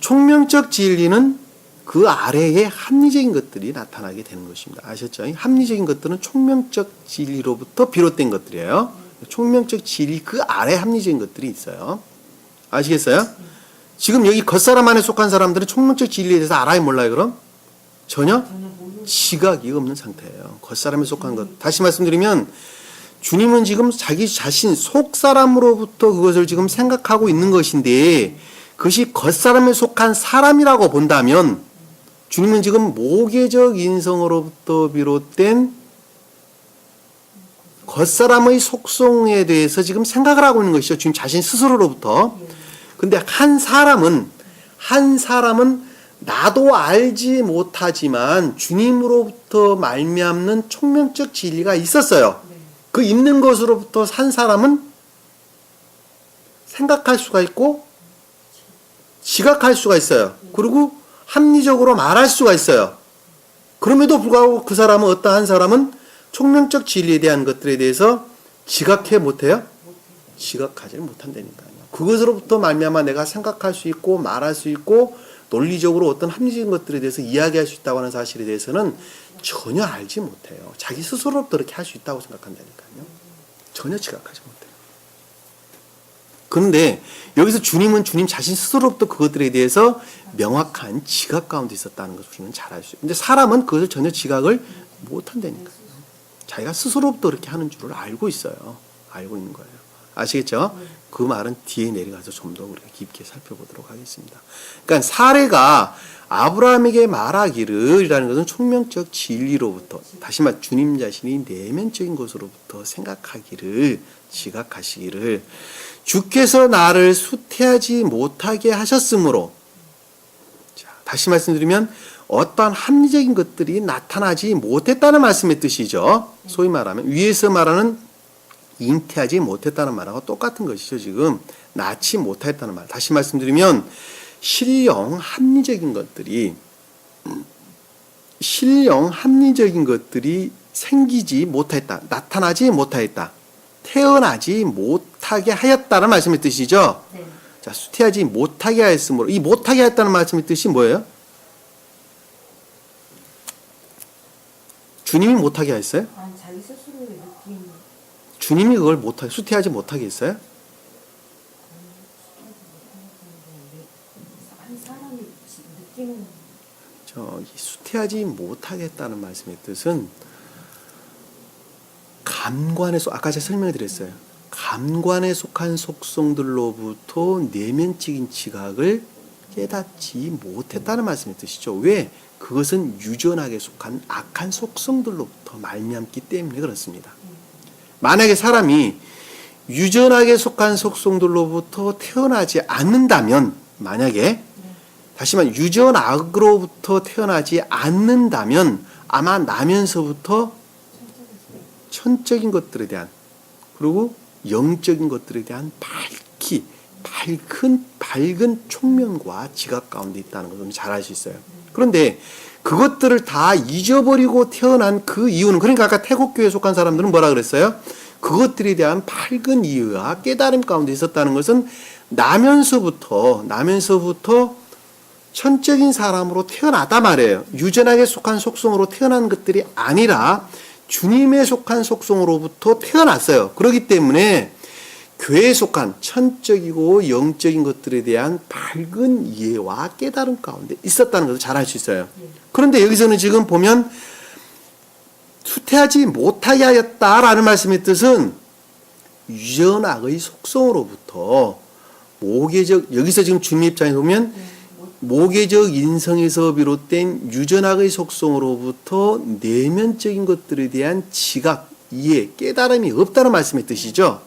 총명적 진리는 그 아래에 합리적인 것들이 나타나게 되는 것입니다. 아셨죠? 합리적인 것들은 총명적 진리로부터 비롯된 것들이에요. 총명적 진리 그 아래 합리적인 것들이 있어요. 아시겠어요? 지금 여기 겉사람 안에 속한 사람들은 총명적 진리에 대해서 알아요, 몰라요, 그럼? 전혀 지각이 없는 상태예요. 겉사람에 속한 것. 다시 말씀드리면 주님은 지금 자기 자신 속사람으로부터 그것을 지금 생각하고 있는 것인데 그것이 겉사람에 속한 사람이라고 본다면 주님은 지금 모계적 인성으로부터 비롯된 겉사람의 속성에 대해서 지금 생각을 하고 있는 것이죠. 지금 자신 스스로로부터. 근데 한 사람은 나도 알지 못하지만 주님으로부터 말미암는 총명적 진리가 있었어요. 그 있는 것으로부터 한 사람은 생각할 수가 있고 지각할 수가 있어요. 그리고 합리적으로 말할 수가 있어요. 그럼에도 불구하고 그 사람은 어떠한 사람은 총명적 진리에 대한 것들에 대해서 지각해 못해요? 지각하지 못한다니까요. 그것으로부터 말미암아 내가 생각할 수 있고 말할 수 있고 논리적으로 어떤 합리적인 것들에 대해서 이야기할 수 있다고 하는 사실에 대해서는 전혀 알지 못해요. 자기 스스로부터 그렇게 할 수 있다고 생각한다니까요. 전혀 지각하지 못해요. 그런데 여기서 주님은 주님 자신 스스로부터 그것들에 대해서 명확한 지각 가운데 있었다는 것을 우리는 잘 알 수 있어요. 근데 사람은 그것을 전혀 지각을 못한다니까요. 자기가 스스로부터 그렇게 하는 줄을 알고 있어요. 알고 있는 거예요. 아시겠죠? 그 말은 뒤에 내려가서 좀 더 우리가 깊게 살펴보도록 하겠습니다. 그러니까 사례가 아브라함에게 말하기를 이라는 것은 총명적 진리로부터 다시 말해 주님 자신이 내면적인 것으로부터 생각하기를 지각하시기를 주께서 나를 수태하지 못하게 하셨으므로 자, 다시 말씀드리면 어떠한 합리적인 것들이 나타나지 못했다는 말씀의 뜻이죠. 소위 말하면 위에서 말하는 잉태하지 못했다는 말하고 똑같은 것이죠. 지금 낳지 못했다는 말. 다시 말씀드리면 신령 합리적인 것들이 생기지 못했다. 나타나지 못하였다. 태어나지 못하게 하였다는 말씀의 뜻이죠. 네. 자, 수태하지 못하게 하였으므로 이 못하게 하였다는 말씀의 뜻이 뭐예요? 주님이 못하게 하였어요? 아니, 자기 스스로의 느낌. 주님이 그걸 못하게 수태하지 못하게 했어요? 한 사람이 느끼는 저기 수태하지 못하게 했다는 말씀의 뜻은 감관에 아까 제가 설명을 드렸어요. 감관에 속한 속성들로부터 내면적인 지각을 깨닫지 못했다는 말씀의 뜻이죠. 왜? 그것은 유전학에 속한 악한 속성들로부터 말미암기 때문에 그렇습니다. 만약에 사람이 유전학에 속한 속성들로부터 태어나지 않는다면 만약에 다시 말해 유전악으로부터 태어나지 않는다면 아마 나면서부터 천적인 것들에 대한 그리고 영적인 것들에 대한 밝은 총명과 지각 가운데 있다는 것을 잘 알 수 있어요. 그런데 그것들을 다 잊어버리고 태어난 그 이유는 그러니까 아까 태국교회에 속한 사람들은 뭐라 그랬어요? 그것들에 대한 밝은 이유와 깨달음 가운데 있었다는 것은 나면서부터 천적인 사람으로 태어나다 말이에요. 유전학에 속한 속성으로 태어난 것들이 아니라 주님에 속한 속성으로부터 태어났어요. 그렇기 때문에 교회에 속한 천적이고 영적인 것들에 대한 밝은 이해와 깨달음 가운데 있었다는 것을 잘 알 수 있어요. 그런데 여기서는 지금 보면 수태하지 못하게 하였다라는 말씀의 뜻은 유전학의 속성으로부터 여기서 지금 주님 입장에서 보면 모계적 인성에서 비롯된 유전학의 속성으로부터 내면적인 것들에 대한 지각, 이해, 깨달음이 없다는 말씀의 뜻이죠.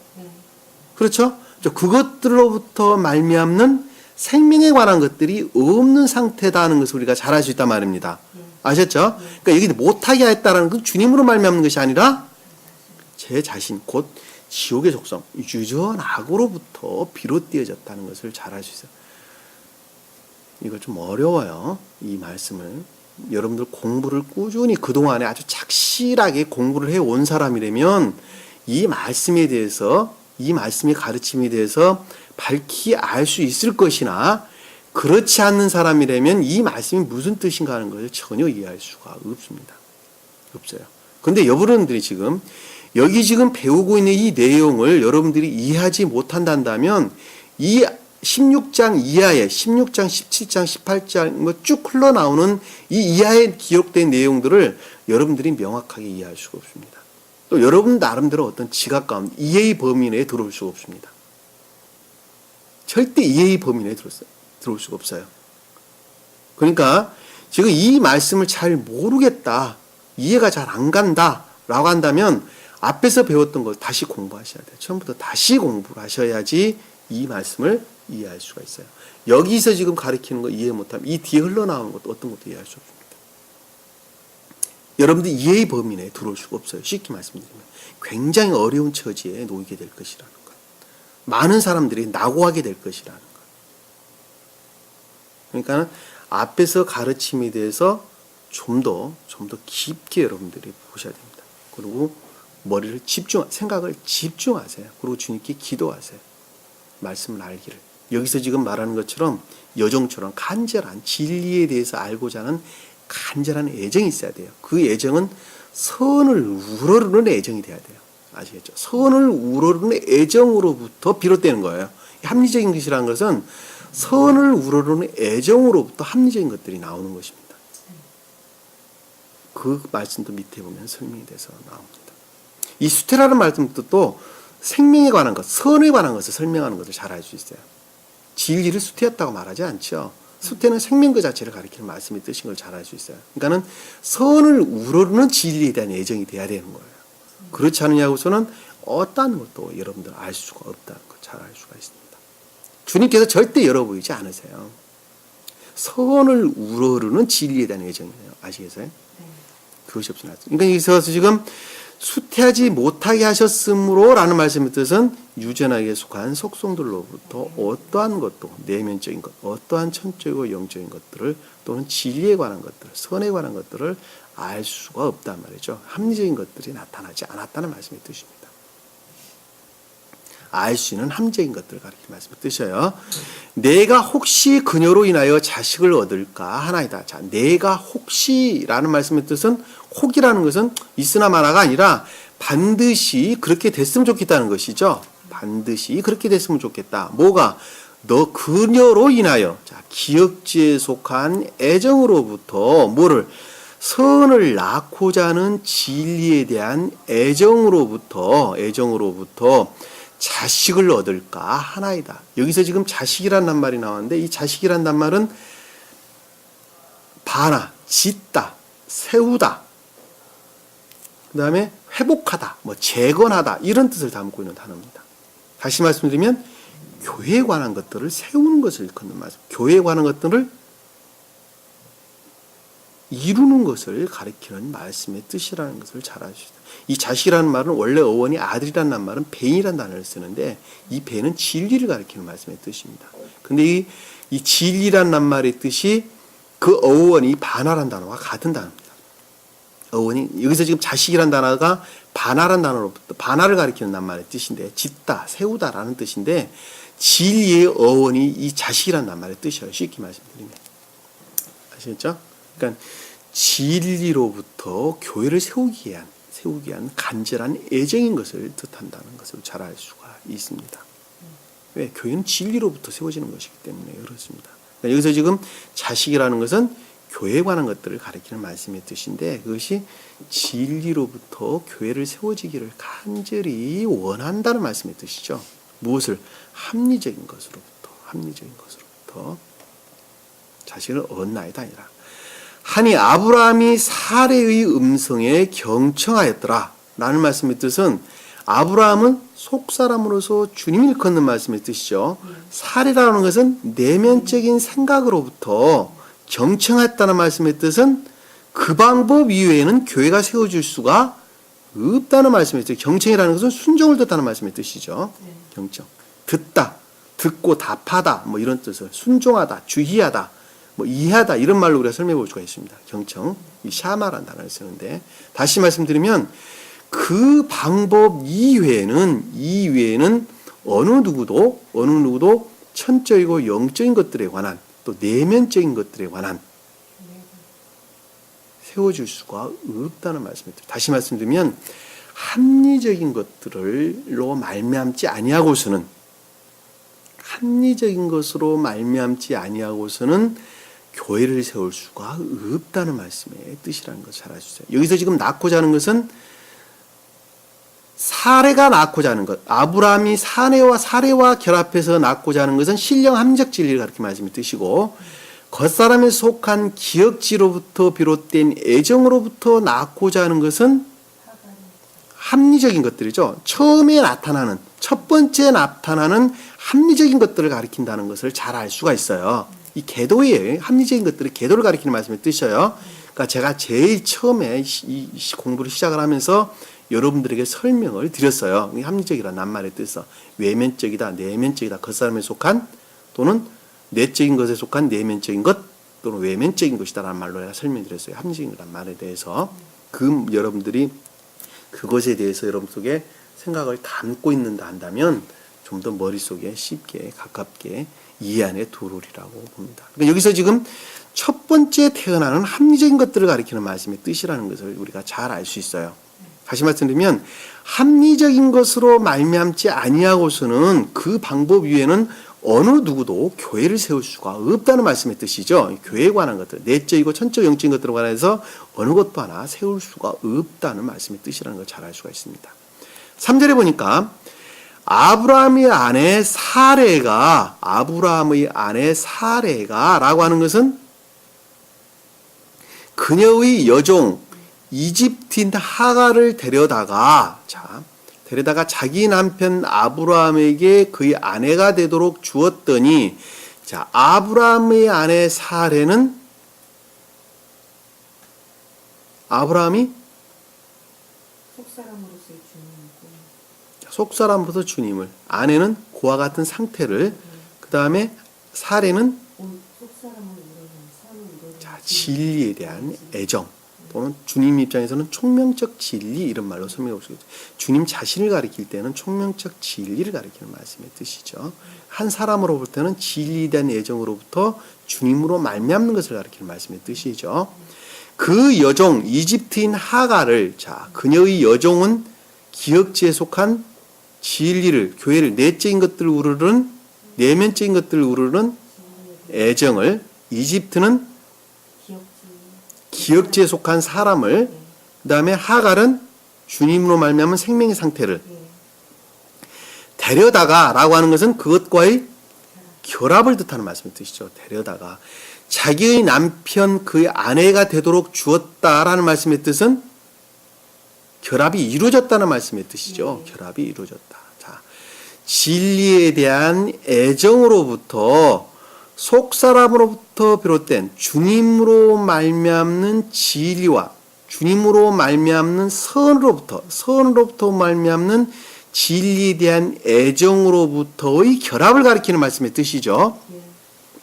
그렇죠? 그것들로부터 말미암는 생명에 관한 것들이 없는 상태다는 것을 우리가 잘 알 수 있단 말입니다. 아셨죠? 그러니까 여기 못하게 했다는 건 주님으로 말미암는 것이 아니라 제 자신, 곧 지옥의 속성, 유전악으로부터 비롯되어졌다는 것을 잘 알 수 있어요. 이거 좀 어려워요. 이 말씀을. 여러분들 공부를 꾸준히 그동안에 아주 착실하게 공부를 해온 사람이라면 이 말씀에 대해서 이 말씀의 가르침에 대해서 밝히 알 수 있을 것이나 그렇지 않는 사람이라면 이 말씀이 무슨 뜻인가 하는 것을 전혀 이해할 수가 없습니다. 없어요. 그런데 여러분들이 지금 여기 지금 배우고 있는 이 내용을 여러분들이 이해하지 못한다면 이 16장 이하에 16장, 17장, 18장 쭉 흘러나오는 이 이하에 기록된 내용들을 여러분들이 명확하게 이해할 수가 없습니다. 또 여러분 나름대로 어떤 지각 가운데 이해의 범위 내에 들어올 수가 없습니다. 절대 이해의 범위 내에 들어올 수가 없어요. 그러니까 지금 이 말씀을 잘 모르겠다, 이해가 잘 안 간다 라고 한다면 앞에서 배웠던 걸 다시 공부하셔야 돼요. 처음부터 다시 공부를 하셔야지 이 말씀을 이해할 수가 있어요. 여기서 지금 가르치는 거 이해 못하면 이 뒤에 흘러나오는 것도 어떤 것도 이해할 수 없습니다. 여러분들 이해의 범위 내에 들어올 수가 없어요. 쉽게 말씀드리면. 굉장히 어려운 처지에 놓이게 될 것이라는 것. 많은 사람들이 낙오하게 될 것이라는 것. 그러니까 앞에서 가르침에 대해서 좀 더 깊게 여러분들이 보셔야 됩니다. 그리고 머리를 생각을 집중하세요. 그리고 주님께 기도하세요. 말씀을 알기를. 여기서 지금 말하는 것처럼 여종처럼 간절한 진리에 대해서 알고자 하는 간절한 애정이 있어야 돼요. 그 애정은 선을 우러르는 애정이 돼야 돼요. 아시겠죠? 선을 우러르는 애정으로부터 비롯되는 거예요. 합리적인 것이라는 것은 선을 우러르는 애정으로부터 합리적인 것들이 나오는 것입니다. 그 말씀도 밑에 보면 설명이 돼서 나옵니다. 이 수태라는 말씀도 또 생명에 관한 것, 선에 관한 것을 설명하는 것을 잘 알 수 있어요. 진리를 수태였다고 말하지 않죠. 수태는 생명 그 자체를 가리키는 말씀이 뜻인 걸 잘 알 수 있어요. 그러니까는 선을 우러르는 진리에 대한 애정이 돼야 되는 거예요. 그렇지 않느냐고서는 어떠한 것도 여러분들 알 수가 없다는 걸 잘 알 수가 있습니다. 주님께서 절대 열어보이지 않으세요. 선을 우러르는 진리에 대한 애정이에요. 아시겠어요? 네. 그것이 없이 나왔어요. 그러니까 여기서 지금 수태하지 못하게 하셨으므로 라는 말씀의 뜻은 유전하게 속한 속성들로부터 어떠한 것도 내면적인 것, 어떠한 천적이고 영적인 것들을 또는 진리에 관한 것들, 선에 관한 것들을 알 수가 없단 말이죠. 합리적인 것들이 나타나지 않았다는 말씀의 뜻입니다. 알 수 있는 합리적인 것들을 가리키는 말씀을 뜻이에요. 내가 혹시 그녀로 인하여 자식을 얻을까 하나이다. 자, 내가 혹시라는 말씀의 뜻은 혹이라는 것은 있으나 마나가 아니라 반드시 그렇게 됐으면 좋겠다는 것이죠. 반드시 그렇게 됐으면 좋겠다. 뭐가? 너 그녀로 인하여 자, 기억지에 속한 애정으로부터 뭐를? 선을 낳고자 하는 진리에 대한 애정으로부터 자식을 얻을까 하나이다. 여기서 지금 자식이란 말이 나왔는데 이 자식이란 말은 바나, 짓다, 세우다, 그 다음에 회복하다, 재건하다 이런 뜻을 담고 있는 단어입니다. 다시 말씀드리면 교회에 관한 것들을 세우는 것을 일컫는 말씀. 교회에 관한 것들을 이루는 것을 가리키는 말씀의 뜻이라는 것을 잘 아시죠. 이 자식이라는 말은 원래 어원이 아들이라는 말은 벤이라는 단어를 쓰는데 이 벤은 진리를 가리키는 말씀의 뜻입니다. 근데 이 진리라는 말의 뜻이 그 어원이 반화란 단어와 같은 단어입니다. 어원이 여기서 지금 자식이라는 단어가 반화란 단어로부터 반화를 가리키는 낱말의 뜻인데 짓다, 세우다라는 뜻인데 진리의 어원이 이 자식이라는 낱말의 뜻이에요. 쉽게 말씀드리면. 아시겠죠? 그러니까 진리로부터 교회를 세우기 위한 간절한 애정인 것을 뜻한다는 것을 잘 알 수가 있습니다. 왜? 교회는 진리로부터 세워지는 것이기 때문에 그렇습니다. 그러니까 여기서 지금 자식이라는 것은 교회에 관한 것들을 가리키는 말씀의 뜻인데 그것이 진리로부터 교회를 세워지기를 간절히 원한다는 말씀의 뜻이죠. 무엇을? 합리적인 것으로부터 자식을 얻나이다 아니라 하니 아브라함이 사레의 음성에 경청하였더라 라는 말씀의 뜻은 아브라함은 속사람으로서 주님을 일컫는 말씀의 뜻이죠. 사레라는 것은 내면적인 생각으로부터 경청했다는 말씀의 뜻은 그 방법 이외에는 교회가 세워질 수가 없다는 말씀의 뜻. 경청이라는 것은 순종을 뜻하는 말씀의 뜻이죠. 경청. 듣다, 듣고 답하다, 이런 뜻을 순종하다, 주의하다, 이해하다 이런 말로 우리가 설명해 볼 수가 있습니다. 경청, 이 샤마라는 단어를 쓰는데 다시 말씀드리면 그 방법 이외에는 어느 누구도 천적이고 영적인 것들에 관한 또 내면적인 것들에 관한 세워줄 수가 없다는 말씀입니다. 다시 말씀드리면 합리적인 것들로 말미암지 아니하고서는 교회를 세울 수가 없다는 말씀의 뜻이라는 것을 잘 아시죠. 여기서 지금 낳고자 하는 것은 사례가 낳고자 하는 것. 아브라함이 사례와 결합해서 낳고자 하는 것은 신령 합리적 진리를 가리키는 말씀의 뜻이고 겉사람에 속한 기억지로부터 비롯된 애정으로부터 낳고자 하는 것은 합리적인 것들이죠. 처음에 나타나는, 첫 번째 나타나는 합리적인 것들을 가리킨다는 것을 잘 알 수가 있어요. 이 계도의 합리적인 것들이 계도를 가리키는 말씀의 뜻이에요. 그러니까 제가 제일 처음에 이 공부를 시작을 하면서 여러분들에게 설명을 드렸어요. 이 합리적이라는 낱말의 뜻은 외면적이다, 내면적이다, 겉사람에 속한 또는 내적인 것에 속한 내면적인 것 또는 외면적인 것이다라는 말로 제가 설명드렸어요. 합리적이라는 말에 대해서 여러분들이 그것에 대해서 여러분 속에 생각을 담고 있는다 한다면 좀 더 머릿속에 쉽게 가깝게 이해 안에 들어오리라고 봅니다. 그러니까 여기서 지금 첫 번째 태어나는 합리적인 것들을 가리키는 말씀의 뜻이라는 것을 우리가 잘 알 수 있어요. 다시 말씀드리면 합리적인 것으로 말미암지 아니하고서는 그 방법 위에는 어느 누구도 교회를 세울 수가 없다는 말씀의 뜻이죠. 교회에 관한 것들, 내적이고 천적 영적인 것들에 관해서 어느 것도 하나 세울 수가 없다는 말씀의 뜻이라는 걸 잘 알 수가 있습니다. 3절에 보니까 아브라함의 아내 사레가 라고 하는 것은 그녀의 여종 이집트인 하갈을 데려다가 자기 남편 아브라함에게 그의 아내가 되도록 주었더니 아브라함의 아내 사레는 아브라함이 속사람으로서 주님을, 아내는 그와 같은 상태를, 그 다음에 사례는 진리에 대한 애정 또는 주님 입장에서는 총명적 진리 이런 말로 설명할 수 있죠. 주님 자신을 가리킬 때는 총명적 진리를 가리키는 말씀의 뜻이죠. 한 사람으로 볼 때는 진리에 대한 애정으로부터 주님으로 말미암는 것을 가리키는 말씀의 뜻이죠. 그 여종 이집트인 하갈을 그녀의 여종은 기역지에 속한 진리를, 교회를, 내적인 것들을 우르르는, 내면적인 것들을 우르르는 애정을, 이집트는 기역지에 속한 사람을, 그 다음에 하갈은 주님으로 말미암은 생명의 상태를 데려다가 라고 하는 것은 그것과의 결합을 뜻하는 말씀의 뜻이죠. 데려다가 자기의 남편 그의 아내가 되도록 주었다라는 말씀의 뜻은 결합이 이루어졌다는 말씀의 뜻이죠. 결합이 이루어졌다. 진리에 대한 애정으로부터 속사람으로부터 비롯된 주님으로 말미암는 진리와 주님으로 말미암는 선으로부터 말미암는 진리에 대한 애정으로부터의 결합을 가리키는 말씀의 뜻이죠.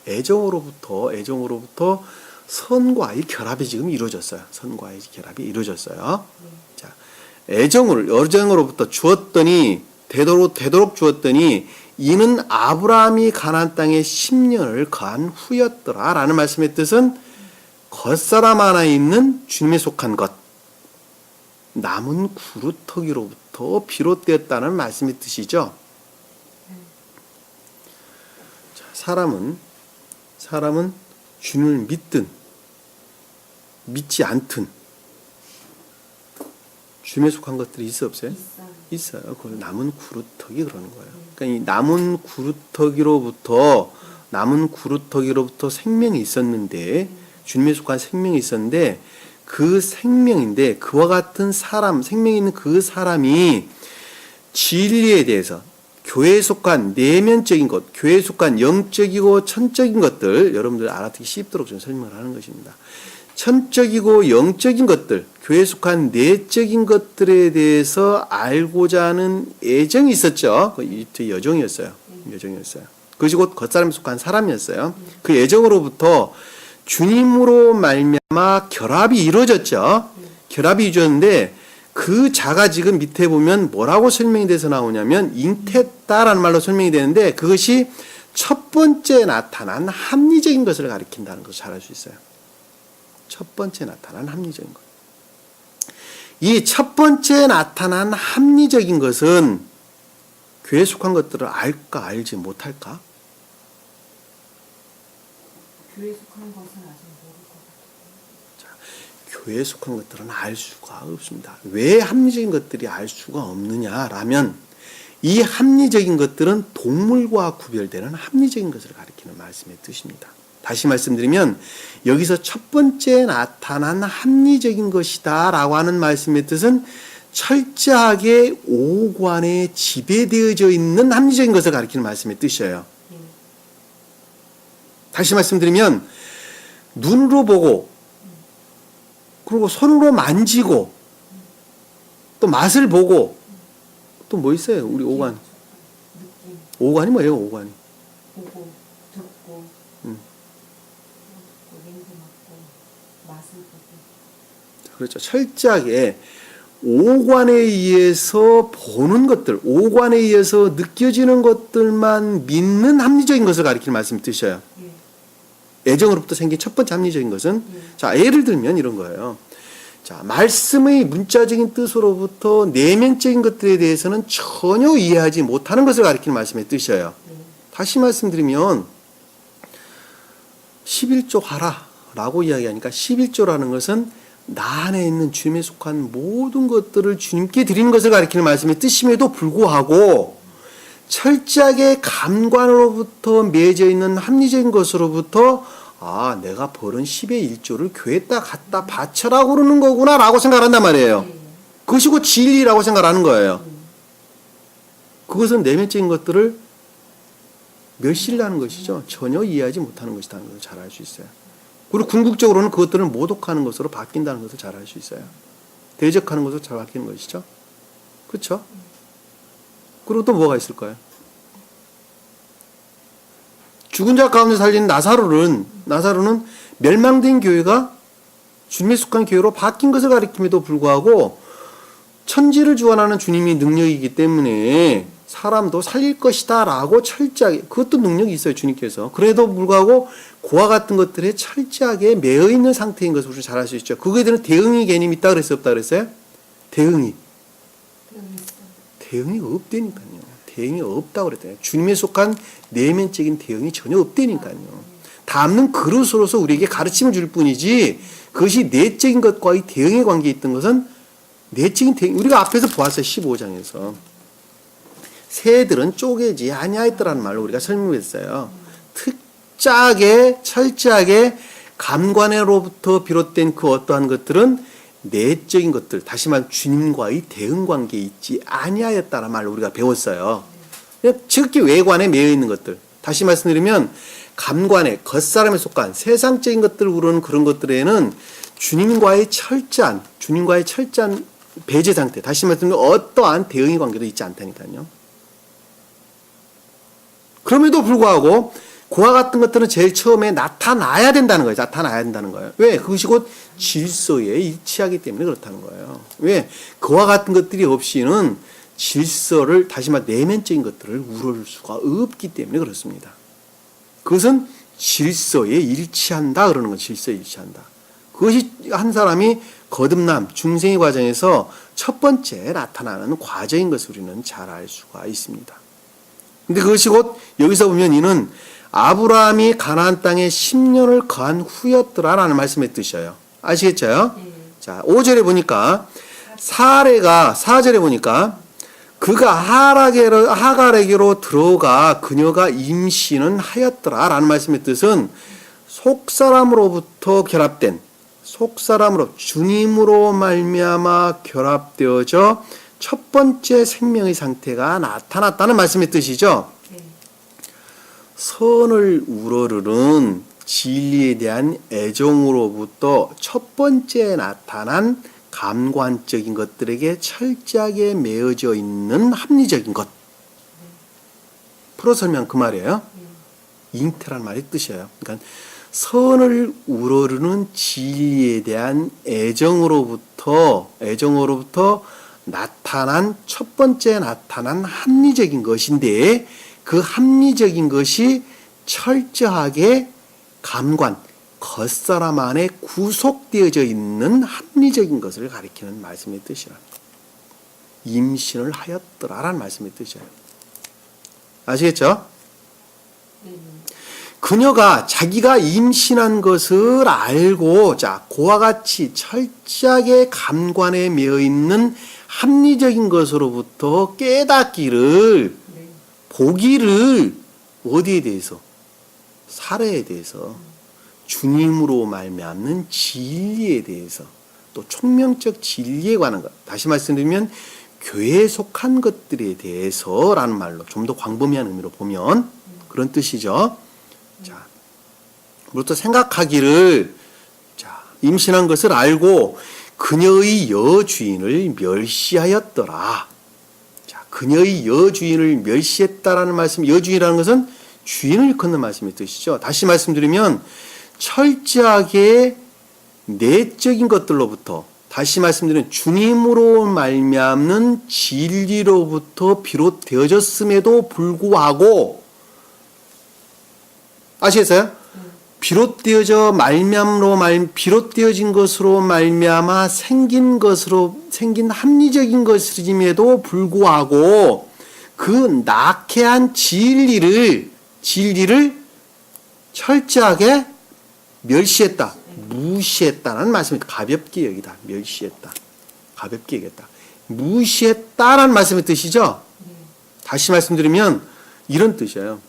애정으로부터 선과의 결합이 지금 이루어졌어요. 선과의 결합이 이루어졌어요. 애정으로부터 주었더니 되도록 주었더니 이는 아브라함이 가나안 땅에 10년을 거한 후였더라 라는 말씀의 뜻은 겉사람 안에 있는 주님에 속한 것, 남은 구루터기로부터 비롯되었다는 말씀의 뜻이죠. 사람은 주님을 믿든 믿지 않든 주님에 속한 것들이 있어 없어요? 있어요. 그걸 남은 구루터기 그러는 거예요. 그러니까 이 남은 구루터기로부터 생명이 있었는데 주님에 속한 생명이 있었는데 그 생명인데 그와 같은 사람, 생명이 있는 그 사람이 진리에 대해서 교회에 속한 내면적인 것, 교회에 속한 영적이고 천적인 것들 여러분들 알아듣기 쉽도록 좀 설명을 하는 것입니다. 천적이고 영적인 것들, 교회에 속한 내적인 것들에 대해서 알고자 하는 애정이 있었죠. 그 여종이었어요. 그것이 곧 겉사람에 속한 사람이었어요. 그 애정으로부터 주님으로 말미암아 결합이 이루어졌죠. 결합이 이루어졌는데 그 자가 지금 밑에 보면 뭐라고 설명이 돼서 나오냐면 잉태했다라는 말로 설명이 되는데 그것이 첫 번째 나타난 합리적인 것을 가리킨다는 것을 잘 알 수 있어요. 첫 번째 나타난 합리적인 것. 이 첫 번째 나타난 합리적인 것은 교회에 속한 것들을 알까 알지 못할까? 교회에 속한 것은 아직 모를 것 같아요. 교회에 속한 것들은 알 수가 없습니다. 왜 합리적인 것들이 알 수가 없느냐라면 이 합리적인 것들은 동물과 구별되는 합리적인 것을 가리키는 말씀의 뜻입니다. 다시 말씀드리면 여기서 첫 번째 나타난 합리적인 것이다 라고 하는 말씀의 뜻은 철저하게 오관에 지배되어져 있는 합리적인 것을 가리키는 말씀의 뜻이에요. 다시 말씀드리면 눈으로 보고 그리고 손으로 만지고 또 맛을 보고 또 뭐 있어요? 우리 오관. 느낌, 오관이 뭐예요? 오관이. 보고, 듣고, 음. 또 냄새 맡고, 맛을 보고. 그렇죠. 철저하게 오관에 의해서 보는 것들, 오관에 의해서 느껴지는 것들만 믿는 합리적인 것을 가리키는 말씀을 드셔요. 애정으로부터 생긴 첫 번째 합리적인 것은 자, 예를 들면 이런 거예요. 자, 말씀의 문자적인 뜻으로부터 내면적인 것들에 대해서는 전혀 이해하지 못하는 것을 가리키는 말씀의 뜻이에요. 다시 말씀드리면 11조 하라 라고 이야기하니까 11조라는 것은 나 안에 있는 주님에 속한 모든 것들을 주님께 드리는 것을 가리키는 말씀의 뜻임에도 불구하고 철저하게 감관으로부터 맺어 있는 합리적인 것으로부터 아, 내가 벌은 10의 1조를 교회에다 갖다 바쳐라 그러는 거구나 라고 생각한단 말이에요. 그것이 곧 진리라고 생각하는 거예요. 그것은 내면적인 것들을 멸시하는 것이죠. 전혀 이해하지 못하는 것이라는 것을 잘 알 수 있어요. 그리고 궁극적으로는 그것들을 모독하는 것으로 바뀐다는 것을 잘 알 수 있어요. 대적하는 것으로 잘 바뀌는 것이죠. 그렇죠? 그리고 또 뭐가 있을까요? 죽은 자 가운데 살리는 나사로는 멸망된 교회가 주님에 속한 교회로 바뀐 것을 가리킴에도 불구하고 천지를 주관하는 주님이 능력이기 때문에 사람도 살릴 것이다 라고 철저하게, 그것도 능력이 있어요, 주님께서. 그래도 불구하고 그와 같은 것들에 철저하게 매여 있는 상태인 것을 우리는 잘 알 수 있죠. 그거에 대한 대응의 개념이 있다 그랬어요, 없다 그랬어요? 대응이 없다니까요. 대응이 없다고 그랬잖아요. 주님에 속한 내면적인 대응이 전혀 없다니까요. 담는 그릇으로서 우리에게 가르침을 줄 뿐이지 그것이 내적인 것과의 대응의 관계에 있던 것은 내적인 대응, 우리가 앞에서 보았어요. 15장에서. 새들은 쪼개지 아니하였더라는 말로 우리가 설명했어요. 철저하게 감관으로부터 비롯된 그 어떠한 것들은 내적인 것들, 다시 말하면 주님과의 대응 관계에 있지 아니하였다는 말로 우리가 배웠어요. 즉기 외관에 매여 있는 것들. 다시 말씀드리면 감관에 겉사람에 속한 세상적인 것들을 우러는 그런 것들에는 주님과의 철저한 배제 상태, 다시 말씀드리면 어떠한 대응의 관계도 있지 않다니까요. 그럼에도 불구하고 그와 같은 것들은 제일 처음에 나타나야 된다는 거예요. 왜? 그것이 곧 질서에 일치하기 때문에 그렇다는 거예요. 왜? 그와 같은 것들이 없이는 질서를, 다시 말해 내면적인 것들을 우러를 수가 없기 때문에 그렇습니다. 그것은 질서에 일치한다 그러는 건 질서에 일치한다. 그것이 한 사람이 거듭남, 중생의 과정에서 첫 번째 나타나는 과정인 것을 우리는 잘 알 수가 있습니다. 근데 그것이 곧 여기서 보면 이는 아브라함이 가나안 땅에 10년을 거한 후였더라라는 말씀의 뜻이에요. 아시겠죠? 자, 5절에 보니까 사례가 4절에 보니까 그가 하갈에게로 들어가 그녀가 임신은 하였더라라는 말씀의 뜻은 속사람으로부터 결합된 주님으로 말미암아 결합되어져 첫 번째 생명의 상태가 나타났다는 말씀의 뜻이죠. 선을 우러르는 진리에 대한 애정으로부터 첫 번째 나타난 감관적인 것들에게 철저하게 매어져 있는 합리적인 것. 풀어 설명 그 말이에요. 잉태란 말의 뜻이에요. 그러니까 선을 우러르는 진리에 대한 애정으로부터 나타난 첫 번째 나타난 합리적인 것인데 그 합리적인 것이 철저하게 감관, 겉사람 안에 구속되어져 있는 합리적인 것을 가리키는 말씀의 뜻이라. 임신을 하였더라라는 말씀의 뜻이에요. 아시겠죠? 그녀가 자기가 임신한 것을 알고 그와 같이 철저하게 감관에 매여 있는 합리적인 것으로부터 깨닫기를 보기를 어디에 대해서? 사례에 대해서, 주님으로 말미암는 진리에 대해서, 또 총명적 진리에 관한 것. 다시 말씀드리면 교회에 속한 것들에 대해서라는 말로 좀 더 광범위한 의미로 보면 그런 뜻이죠. 자, 무릇 생각하기를 자, 임신한 것을 알고 그녀의 여주인을 멸시하였더라. 자, 그녀의 여주인을 멸시했다라는 말씀, 여주인이라는 것은 주인을 일컫는 말씀의 뜻이죠. 다시 말씀드리면 철저하게 내적인 것들로부터 다시 말씀드리면 주님으로 말미암는 진리로부터 비롯되어졌음에도 불구하고 아시겠어요? 비롯되어진 것으로 말미암아 생긴 합리적인 것임에도 불구하고 그 낙해한 진리를 철저하게 멸시했다. 무시했다라는 말씀입니다. 가볍게 여기다. 멸시했다. 가볍게 여겼다. 무시했다라는 말씀의 뜻이죠. 다시 말씀드리면 이런 뜻이에요.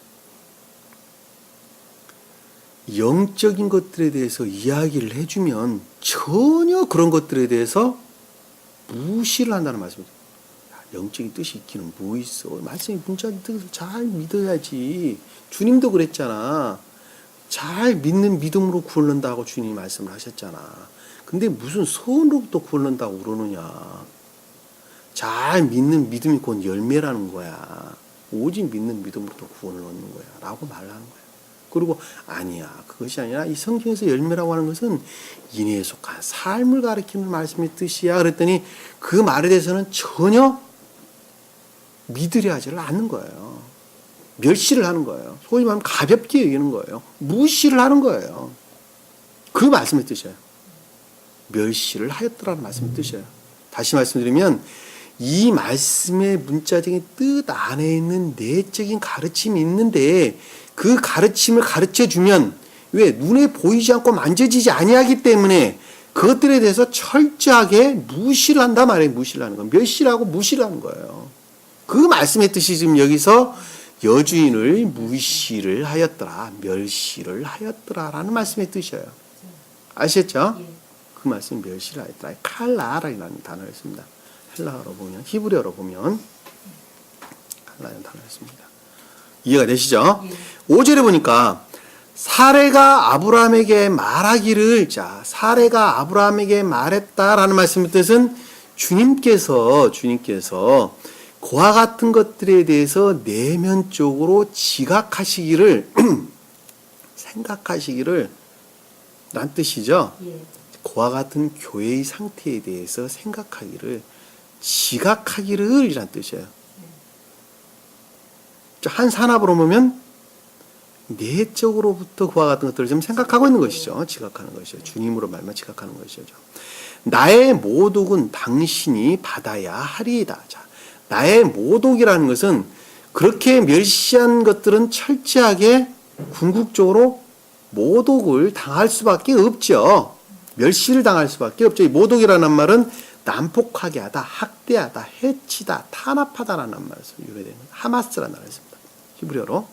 영적인 것들에 대해서 이야기를 해주면 전혀 그런 것들에 대해서 무시를 한다는 말씀이죠. 영적인 뜻이 있기는 뭐 있어. 말씀의 문자의 뜻을 잘 믿어야지. 주님도 그랬잖아. 잘 믿는 믿음으로 구원한다고 주님이 말씀을 하셨잖아. 근데 무슨 선으로부터 구원한다고 그러느냐. 잘 믿는 믿음이 곧 열매라는 거야. 오직 믿는 믿음으로부터 구원을 얻는 거야. 라고 말하는 거야. 그리고 아니야. 그것이 아니라 이 성경에서 열매라고 하는 것은 인애에 속한 삶을 가리키는 말씀의 뜻이야. 그랬더니 그 말에 대해서는 전혀 믿으려 하지를 않는 거예요. 멸시를 하는 거예요. 소위 말하면 가볍게 여기는 거예요. 무시를 하는 거예요. 그 말씀의 뜻이에요. 멸시를 하였더라는 말씀의 뜻이에요. 다시 말씀드리면 이 말씀의 문자적인 뜻 안에 있는 내적인 가르침이 있는데 그 가르침을 가르쳐주면 왜? 눈에 보이지 않고 만져지지 아니하기 때문에 그것들에 대해서 철저하게 무시를 한다 말이에요. 무시를 하는 거예요. 멸시를 하고 무시를 하는 거예요. 그 말씀의 뜻이 지금 여기서 여주인을 무시를 하였더라. 멸시를 하였더라라는 말씀의 뜻이에요. 아시겠죠? 그 말씀이 멸시를 하였더라. 칼라라는 단어를 씁니다. 헬라어로 보면, 히브리어로 보면 칼라라는 단어를 씁니다. 이해가 되시죠? 5절에 보니까 사레가 아브라함에게 말하기를 사레가 아브라함에게 말했다라는 말씀의 뜻은 주님께서 그와 같은 것들에 대해서 내면적으로 지각하시기를 생각하시기를 란 뜻이죠. 그와 같은 교회의 상태에 대해서 생각하기를 지각하기를 이란 뜻이에요. 한 산업으로 보면 내적으로부터 그와 같은 것들을 좀 생각하고 있는 것이죠. 지각하는 것이죠. 주님으로 말만 지각하는 것이죠. 나의 모독은 당신이 받아야 하리이다. 나의 모독이라는 것은 그렇게 멸시한 것들은 철저하게 궁극적으로 모독을 당할 수밖에 없죠. 멸시를 당할 수밖에 없죠. 이 모독이라는 말은 난폭하게 하다, 학대하다, 해치다, 탄압하다라는 말에서 유래되는 하마스라는 말을 씁니다. 히브리어로.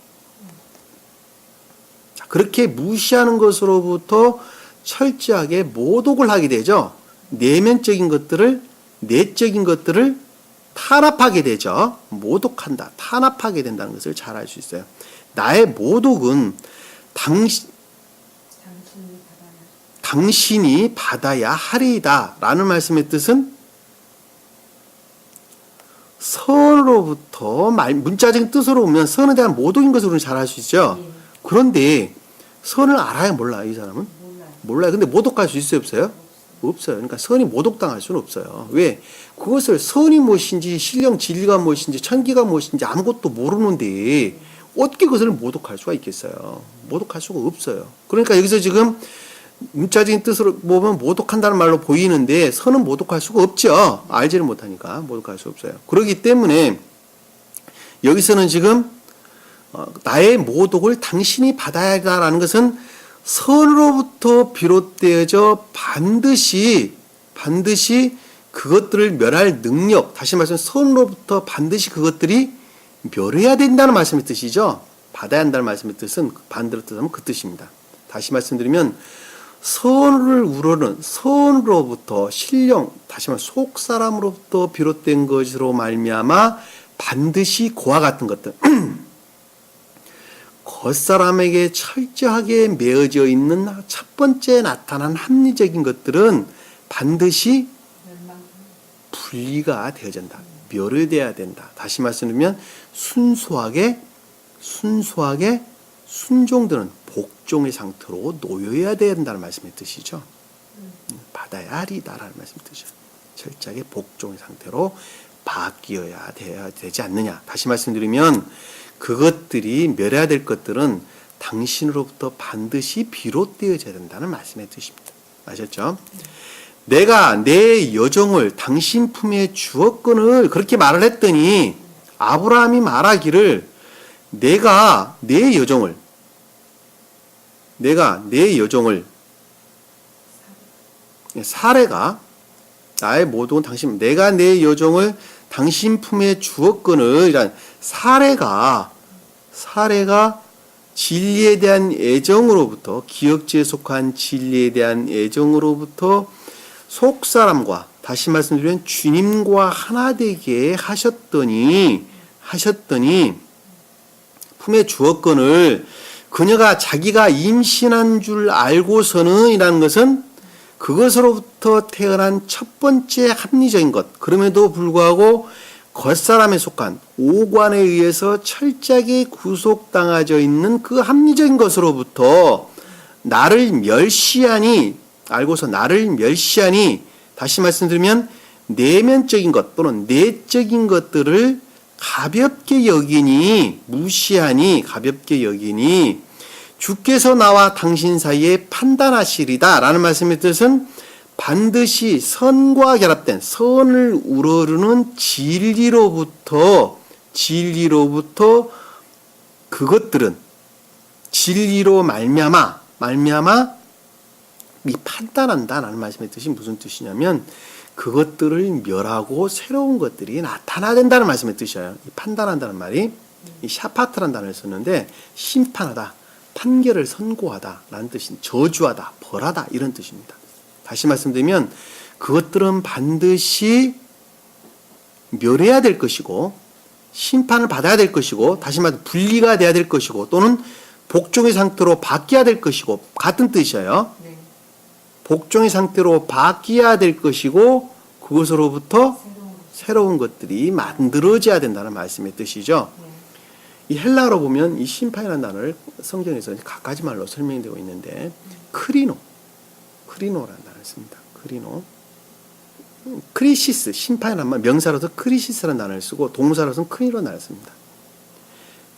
자, 그렇게 무시하는 것으로부터 철저하게 모독을 하게 되죠. 내적인 것들을 탄압하게 되죠. 모독한다, 탄압하게 된다는 것을 잘 알 수 있어요. 나의 모독은 당신이 받아야 하리이다 라는 말씀의 뜻은 선으로부터 문자적인 뜻으로 보면 선에 대한 모독인 것으로는 잘 알 수 있죠. 그런데 선을 알아야 몰라요. 이 사람은? 몰라요. 근데 모독할 수 있어요? 없어요? 없어요. 그러니까 선이 모독당할 수는 없어요. 왜? 그것을 선이 무엇인지 신령 진리가 무엇인지 천기가 무엇인지 아무것도 모르는데 어떻게 그것을 모독할 수가 있겠어요? 모독할 수가 없어요. 그러니까 여기서 지금 문자적인 뜻으로 보면 모독한다는 말로 보이는데 선은 모독할 수가 없죠. 알지를 못하니까 모독할 수 없어요. 그렇기 때문에 여기서는 지금 나의 모독을 당신이 받아야 한다는 것은 선으로부터 비롯되어져 반드시 그것들을 멸할 능력, 다시 말해서 선으로부터 반드시 그것들이 멸해야 된다는 말씀의 뜻이죠. 받아야 한다는 말씀의 뜻은 반대로 뜻하면 그 뜻입니다. 다시 말씀드리면 선을 우러는 선으로부터 신령, 다시 말해 속 사람으로부터 비롯된 것으로 말미암아 반드시 그와 같은 것들 겉사람에게 철저하게 매어져 있는 첫 번째 나타난 합리적인 것들은 반드시 분리가 되어진다. 멸해돼야 된다. 다시 말씀드리면 순수하게 순종되는 복종의 상태로 놓여야 된다는 말씀의 뜻이죠. 받아야 하리다라는 말씀의 뜻이죠. 철저하게 복종의 상태로 바뀌어야 되지 않느냐. 다시 말씀드리면 그것들이 멸해야 될 것들은 당신으로부터 반드시 비롯되어져야 된다는 말씀의 뜻입니다. 아셨죠? 내가 내 여종을 당신 품에 주었거늘 그렇게 말을 했더니 아브라함이 말하기를 내가 내 여종을 사레가 나의 모든 당신 내가 내 여종을 당신 품에 주었거늘 이란 사레가 진리에 대한 애정으로부터 기억지에 속한 진리에 대한 애정으로부터 속사람과 다시 말씀드리면 주님과 하나 되게 하셨더니 품에 주었거늘 그녀가 자기가 임신한 줄 알고서는 이라는 것은 그것으로부터 태어난 첫 번째 합리적인 것 그럼에도 불구하고 겉사람에 속한 오관에 의해서 철저하게 구속당하져 있는 그 합리적인 것으로부터 나를 멸시하니 다시 말씀드리면 내면적인 것 또는 내적인 것들을 가볍게 여기니 주께서 나와 당신 사이에 판단하시리다 라는 말씀의 뜻은 반드시 선과 결합된 선을 우러르는 진리로부터 그것들은 진리로 말미암아 이 판단한다라는 말씀의 뜻이 무슨 뜻이냐면 그것들을 멸하고 새로운 것들이 나타나야 된다는 말씀의 뜻이에요. 이 판단한다는 말이 이 샤파트라는 단어를 썼는데 심판하다, 판결을 선고하다라는 뜻인 저주하다, 벌하다 이런 뜻입니다. 다시 말씀드리면 그것들은 반드시 멸해야 될 것이고 심판을 받아야 될 것이고 다시 말해 분리가 돼야 될 것이고 또는 복종의 상태로 바뀌어야 될 것이고 같은 뜻이에요. 네. 복종의 상태로 바뀌어야 될 것이고 그것으로부터 새로운 것들이 만들어져야 된다는 말씀의 뜻이죠. 네. 이 헬라어로 보면 이 심판이라는 단어를 성경에서 각가지 말로 설명되고 있는데 크리노라는 단어를 씁니다. 크리시스 심판이라는 말 명사로서 크리시스라는 단어를 쓰고 동사로서는 크리노라는 단어를 씁니다.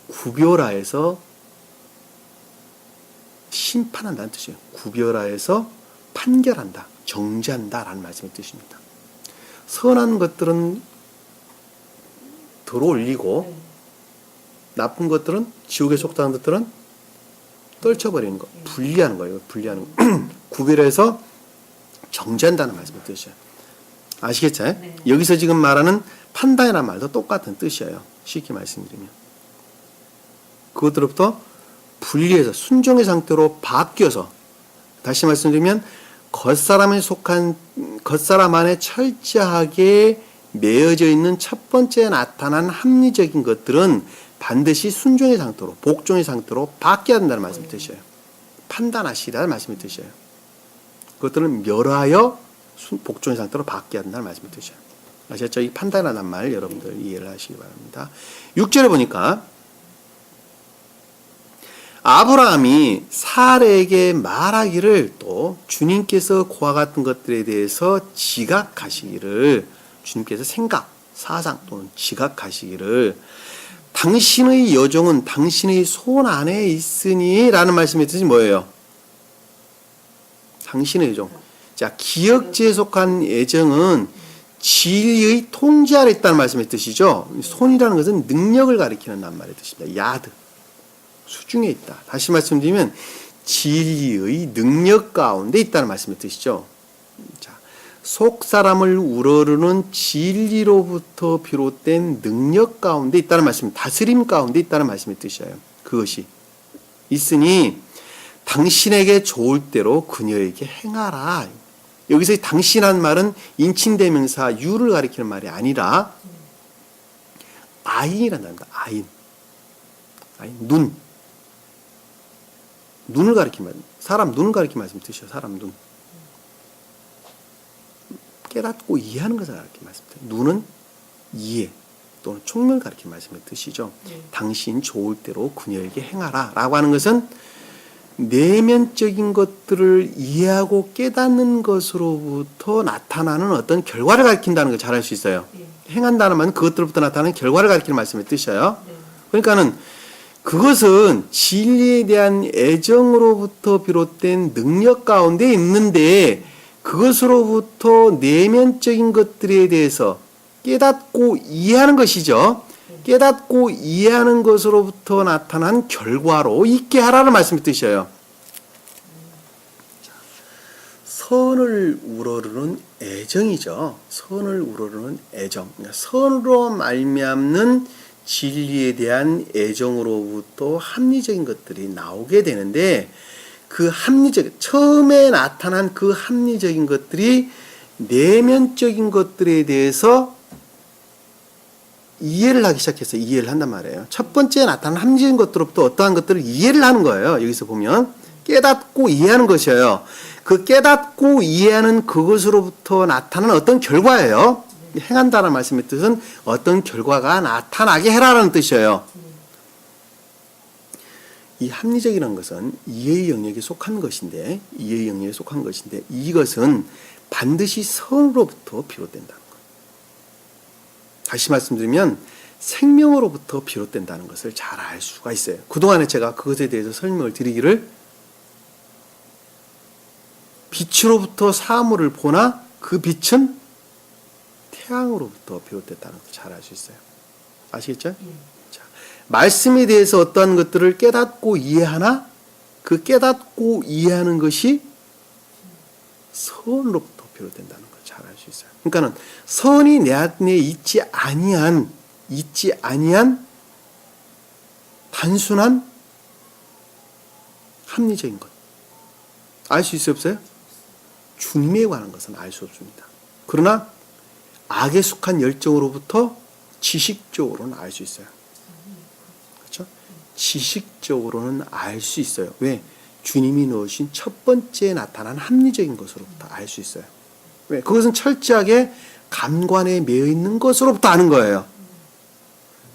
구별하여서 심판한다는 뜻이에요. 구별하여서 판결한다, 정죄한다라는 말씀의 뜻입니다. 선한 것들은 들어올리고 나쁜 것들은 지옥에 속당한 것들은 떨쳐버리는 거, 분리하는 거예요. 구별해서 정죄한다는 말씀의 뜻이에요. 아시겠죠? 네. 여기서 지금 말하는 판단이라는 말도 똑같은 뜻이에요. 쉽게 말씀드리면 그것들로부터 분리해서 순종의 상태로 바뀌어서 다시 말씀드리면 겉사람 안에 철저하게 매어져 있는 첫 번째 나타난 합리적인 것들은 반드시 순종의 상태로 복종의 상태로 바뀌어야 된다는 말씀의 뜻이에요. 판단하시라는 말씀의 뜻이에요. 그것들은 멸하여 복종의 상태로 바뀌어야 된다는 말씀의 뜻이에요. 아셨죠? 이 판단이라는 말 여러분들 이해를 하시기 바랍니다. 6절에 보니까 아브라함이 사레에게 말하기를 또 주님께서 그와 같은 것들에 대해서 지각하시기를 주님께서 생각, 사상 또는 지각하시기를 당신의 여종은 당신의 손 안에 있으니 라는 말씀의 뜻이 뭐예요? 당신의 여종. 자, 기억지에 속한 애정은 진리의 통제 아래 있다는 말씀의 뜻이죠. 손이라는 것은 능력을 가리키는 말의 뜻입니다. 야드. 수중에 있다. 다시 말씀드리면 진리의 능력 가운데 있다는 말씀의 뜻이죠. 자, 속 사람을 우러르는 진리로부터 비롯된 능력 가운데 있다는 말씀, 다스림 가운데 있다는 말씀의 뜻이에요. 그것이 있으니 당신에게 좋을 대로 그녀에게 행하라. 여기서 이 당신한 말은 인칭대명사 유를 가리키는 말이 아니라 아인이라는 말입니다. 아인. 눈을 가리키는 말. 사람 눈을 가리키는 말씀 뜻이요. 사람 눈. 깨닫고 이해하는 것을 가리키는 말씀 뜻이요. 눈은 이해 또는 총명을 가리키는 말씀의 뜻이죠. 당신 좋을 대로 그녀에게 행하라 라고 하는 것은 내면적인 것들을 이해하고 깨닫는 것으로부터 나타나는 어떤 결과를 가리킨다는 걸 잘 알 수 있어요. 행한다는 말은 그것들로부터 나타나는 결과를 가리키는 말씀의 뜻이에요. 그러니까는 그것은 진리에 대한 애정으로부터 비롯된 능력 가운데 있는데 그것으로부터 내면적인 것들에 대해서 깨닫고 이해하는 것이죠. 깨닫고 이해하는 것으로부터 나타난 결과로 있게 하라는 말씀의 뜻이에요. 선을 우러르는 애정이죠. 선을 우러르는 애정. 선으로 말미암는 진리에 대한 애정으로부터 합리적인 것들이 나오게 되는데 그 처음에 나타난 그 합리적인 것들이 내면적인 것들에 대해서 이해를 하기 시작해서 이해를 한단 말이에요. 첫 번째 나타난 합리적인 것들로부터 어떠한 것들을 이해를 하는 거예요. 여기서 보면 깨닫고 이해하는 것이에요. 그 깨닫고 이해하는 그것으로부터 나타나는 어떤 결과예요. 행한다는 말씀의 뜻은 어떤 결과가 나타나게 해라라는 뜻이에요. 이 합리적이라는 것은 이해의 영역에 속한 것인데 이것은 반드시 선으로부터 비롯된다는 것. 다시 말씀드리면 생명으로부터 비롯된다는 것을 잘 알 수가 있어요. 그동안에 제가 그것에 대해서 설명을 드리기를 빛으로부터 사물을 보나 그 빛은 태양으로부터 비롯됐다는 것을 잘 알 수 있어요. 아시겠죠? 자, 말씀에 대해서 어떠한 것들을 깨닫고 이해하나 그 깨닫고 이해하는 것이 선으로부터 비롯된다는 걸 잘 알 수 있어요. 그러니까는 선이 내 안에 있지 아니한 단순한 합리적인 것. 알 수 있어요, 없어요? 주님에 관한 것은 알 수 없습니다. 그러나 악에 속한 열정으로부터 지식적으로는 알 수 있어요. 그렇죠? 지식적으로는 알 수 있어요. 왜? 주님이 넣으신 첫 번째 나타난 합리적인 것으로부터 알 수 있어요. 왜? 그것은 철저하게 감관에 매여 있는 것으로부터 아는 거예요.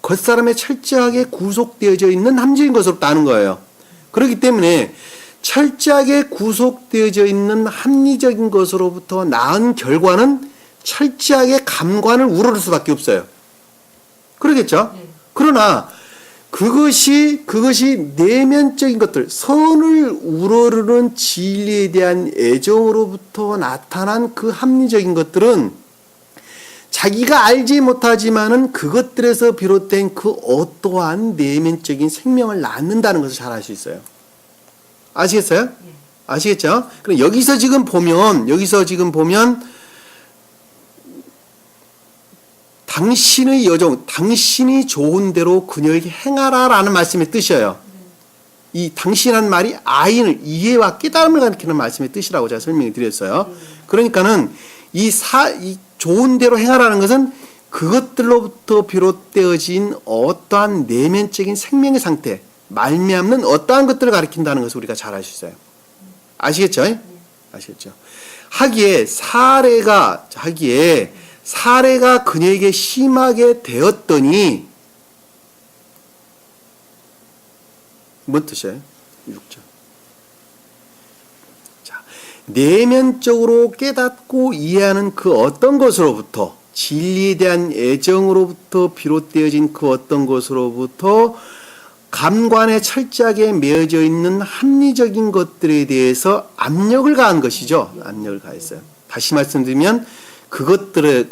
겉사람에 철저하게 구속되어져 있는 합리적인 것으로부터 아는 거예요. 그렇기 때문에 철저하게 구속되어져 있는 합리적인 것으로부터 나은 결과는 철저하게 감관을 우러를 수밖에 없어요. 그러겠죠? 그러나 그것이 내면적인 것들, 선을 우러르는 진리에 대한 애정으로부터 나타난 그 합리적인 것들은 자기가 알지 못하지만은 그것들에서 비롯된 그 어떠한 내면적인 생명을 낳는다는 것을 잘 알 수 있어요. 아시겠어요? 아시겠죠? 그럼 여기서 지금 보면 당신의 여정, 당신이 좋은 대로 그녀에게 행하라라는 말씀의 뜻이에요. 이 당신한 말이 아인을 이해와 깨달음을 가리키는 말씀의 뜻이라고 제가 설명을 드렸어요. 그러니까는 이 좋은 대로 행하라는 것은 그것들로부터 비롯되어진 어떠한 내면적인 생명의 상태, 말미암는 어떠한 것들을 가리킨다는 것을 우리가 잘 알 수 있어요. 아시겠죠? 아시겠죠? 하기에 사례가 그녀에게 심하게 되었더니 뭔 뜻이에요? 6절. 자, 내면적으로 깨닫고 이해하는 그 어떤 것으로부터 진리에 대한 애정으로부터 비롯되어진 그 어떤 것으로부터 감관에 철저하게 매어져 있는 합리적인 것들에 대해서 압력을 가한 것이죠. 압력을 가했어요. 다시 말씀드리면 그것들의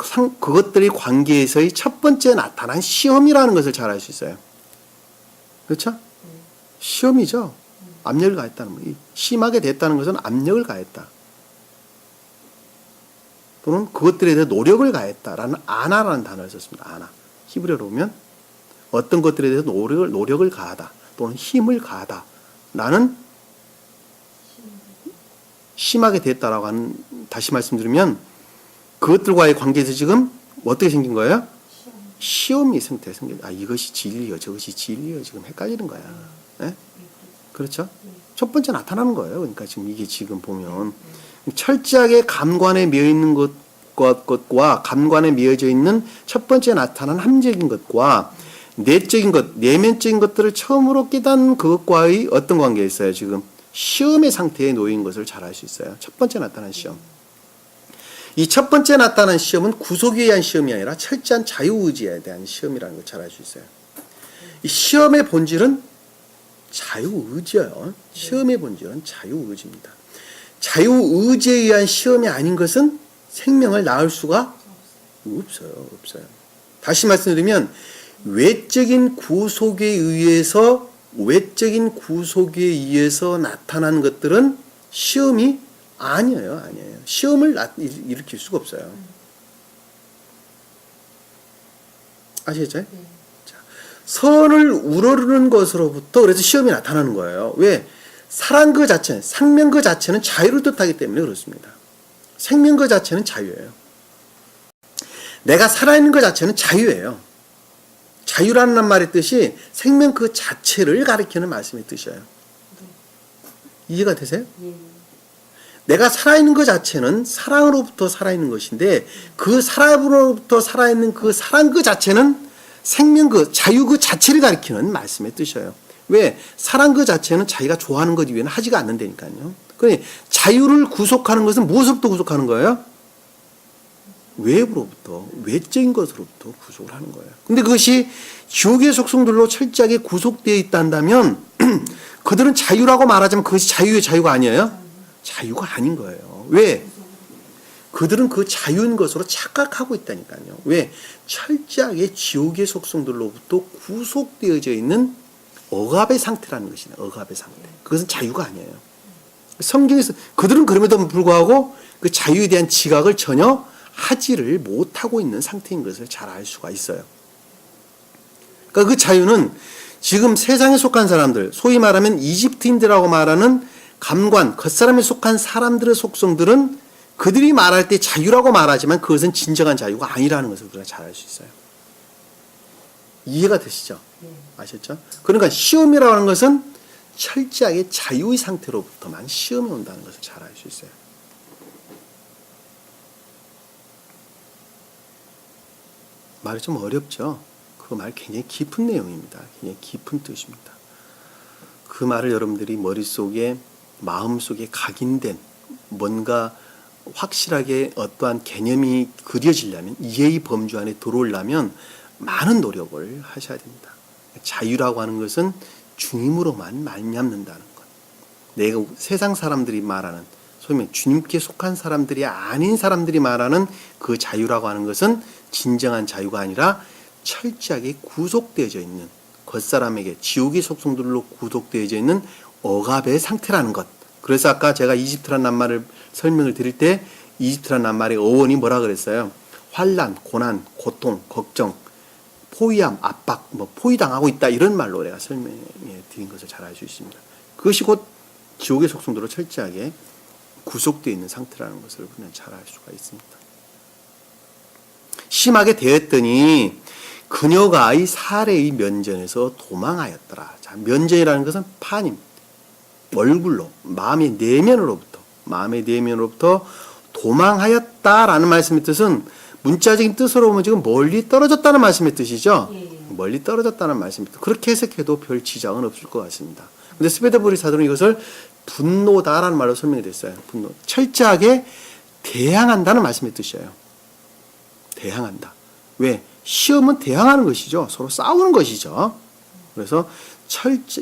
관계에서의 첫 번째 나타난 시험이라는 것을 잘 알 수 있어요. 그렇죠? 시험이죠. 압력을 가했다는 거. 심하게 됐다는 것은 압력을 가했다. 또는 그것들에 대해 노력을 가했다라는 아나라는 단어를 썼습니다. 아나. 히브리어로 보면 어떤 것들에 대해서 노력을 가하다 또는 힘을 가하다 라는 심하게 됐다라고 하는, 다시 말씀드리면 그것들과의 관계에서 지금 어떻게 생긴 거예요? 시험이 생겨. 이것이 진리요, 저것이 진리요. 지금 헷갈리는 거야. 예? 그렇죠? 첫 번째 나타나는 거예요. 그러니까 지금 이게 지금 보면 철저하게 감관에 매여 있는 것과 감관에 매여져 있는 첫 번째 나타난 함적인 것과 내적인 것, 내면적인 것들을 처음으로 깨닫는 그것과의 어떤 관계에 있어요? 지금 시험의 상태에 놓인 것을 잘 알 수 있어요. 첫 번째 나타난 시험. 이 첫 번째 나타난 시험은 구속에 의한 시험이 아니라 철저한 자유의지에 대한 시험이라는 걸 잘 알 수 있어요. 이 시험의 본질은 자유의지예요. 시험의 본질은 자유의지입니다. 자유의지에 의한 시험이 아닌 것은 생명을 낳을 수가 없어요. 다시 말씀드리면 외적인 구속에 의해서 나타난 것들은 시험이 아니에요. 시험을 일으킬 수가 없어요. 아시겠죠? 자, 선을 우러르는 것으로부터 그래서 시험이 나타나는 거예요. 왜? 사랑 그 자체, 생명 그 자체는 자유를 뜻하기 때문에 그렇습니다. 생명 그 자체는 자유예요. 내가 살아있는 그 자체는 자유예요. 자유라는 말의 뜻이 생명 그 자체를 가리키는 말씀의 뜻이에요. 이해가 되세요? 내가 살아있는 것 자체는 사랑으로부터 살아있는 것인데 그 사랑으로부터 살아있는 그 사랑 그 자체는 생명 그 자유 그 자체를 가리키는 말씀의 뜻이에요. 왜? 사랑 그 자체는 자기가 좋아하는 것 이외에는 하지가 않는다니까요. 그러니 자유를 구속하는 것은 무엇으로부터 구속하는 거예요? 외부로부터, 외적인 것으로부터 구속을 하는 거예요. 근데 그것이 지옥의 속성들로 철저하게 구속되어 있다면 그들은 자유라고 말하자면 그것이 자유의 자유가 아니에요? 자유가 아닌 거예요. 왜? 그들은 그 자유인 것으로 착각하고 있다니까요. 왜? 철저하게 지옥의 속성들로부터 구속되어져 있는 억압의 상태라는 것이네. 억압의 상태. 그것은 자유가 아니에요. 성경에서 그들은 그럼에도 불구하고 그 자유에 대한 지각을 전혀 하지를 못하고 있는 상태인 것을 잘 알 수가 있어요. 그러니까 그 자유는 지금 세상에 속한 사람들, 소위 말하면 이집트인들이라고 말하는 감관, 겉사람에 속한 사람들의 속성들은 그들이 말할 때 자유라고 말하지만 그것은 진정한 자유가 아니라는 것을 우리가 잘 알 수 있어요. 이해가 되시죠? 아셨죠? 그러니까 시험이라고 하는 것은 철저하게 자유의 상태로부터만 시험이 온다는 것을 잘 알 수 있어요. 말이 좀 어렵죠? 그 말 굉장히 깊은 내용입니다. 굉장히 깊은 뜻입니다. 그 말을 여러분들이 머릿속에, 마음속에 각인된 뭔가 확실하게 어떠한 개념이 그려지려면, 이해의 범주 안에 들어오려면 많은 노력을 하셔야 됩니다. 자유라고 하는 것은 주님으로만 말미암는다는 것. 내가 세상 사람들이 말하는, 소위 말해 주님께 속한 사람들이 아닌 사람들이 말하는 그 자유라고 하는 것은 진정한 자유가 아니라 철저하게 구속되어져 있는, 겉사람에게 지옥의 속성들로 구속되어져 있는 억압의 상태라는 것. 그래서 아까 제가 이집트란 낱말을 설명을 드릴 때 이집트란 낱말의 어원이 뭐라 그랬어요? 환난, 고난, 고통, 걱정, 포위함, 압박, 포위당하고 있다, 이런 말로 내가 설명해 드린 것을 잘 알 수 있습니다. 그것이 곧 지옥의 속성들로 철저하게 구속되어 있는 상태라는 것을 우리는 잘 알 수가 있습니다. 심하게 되었더니 그녀가 이 사례의 면전에서 도망하였더라. 자, 면전이라는 것은 파님, 얼굴로, 마음의 내면으로부터 도망하였다라는 말씀의 뜻은 문자적인 뜻으로 보면 지금 멀리 떨어졌다는 말씀의 뜻이죠. 멀리 떨어졌다는 말씀의 뜻. 그렇게 해석해도 별 지장은 없을 것 같습니다. 근데 스베드보리 사도는 이것을 분노다라는 말로 설명이 됐어요. 분노. 철저하게 대항한다는 말씀의 뜻이에요. 대항한다. 왜? 시험은 대항하는 것이죠. 서로 싸우는 것이죠. 그래서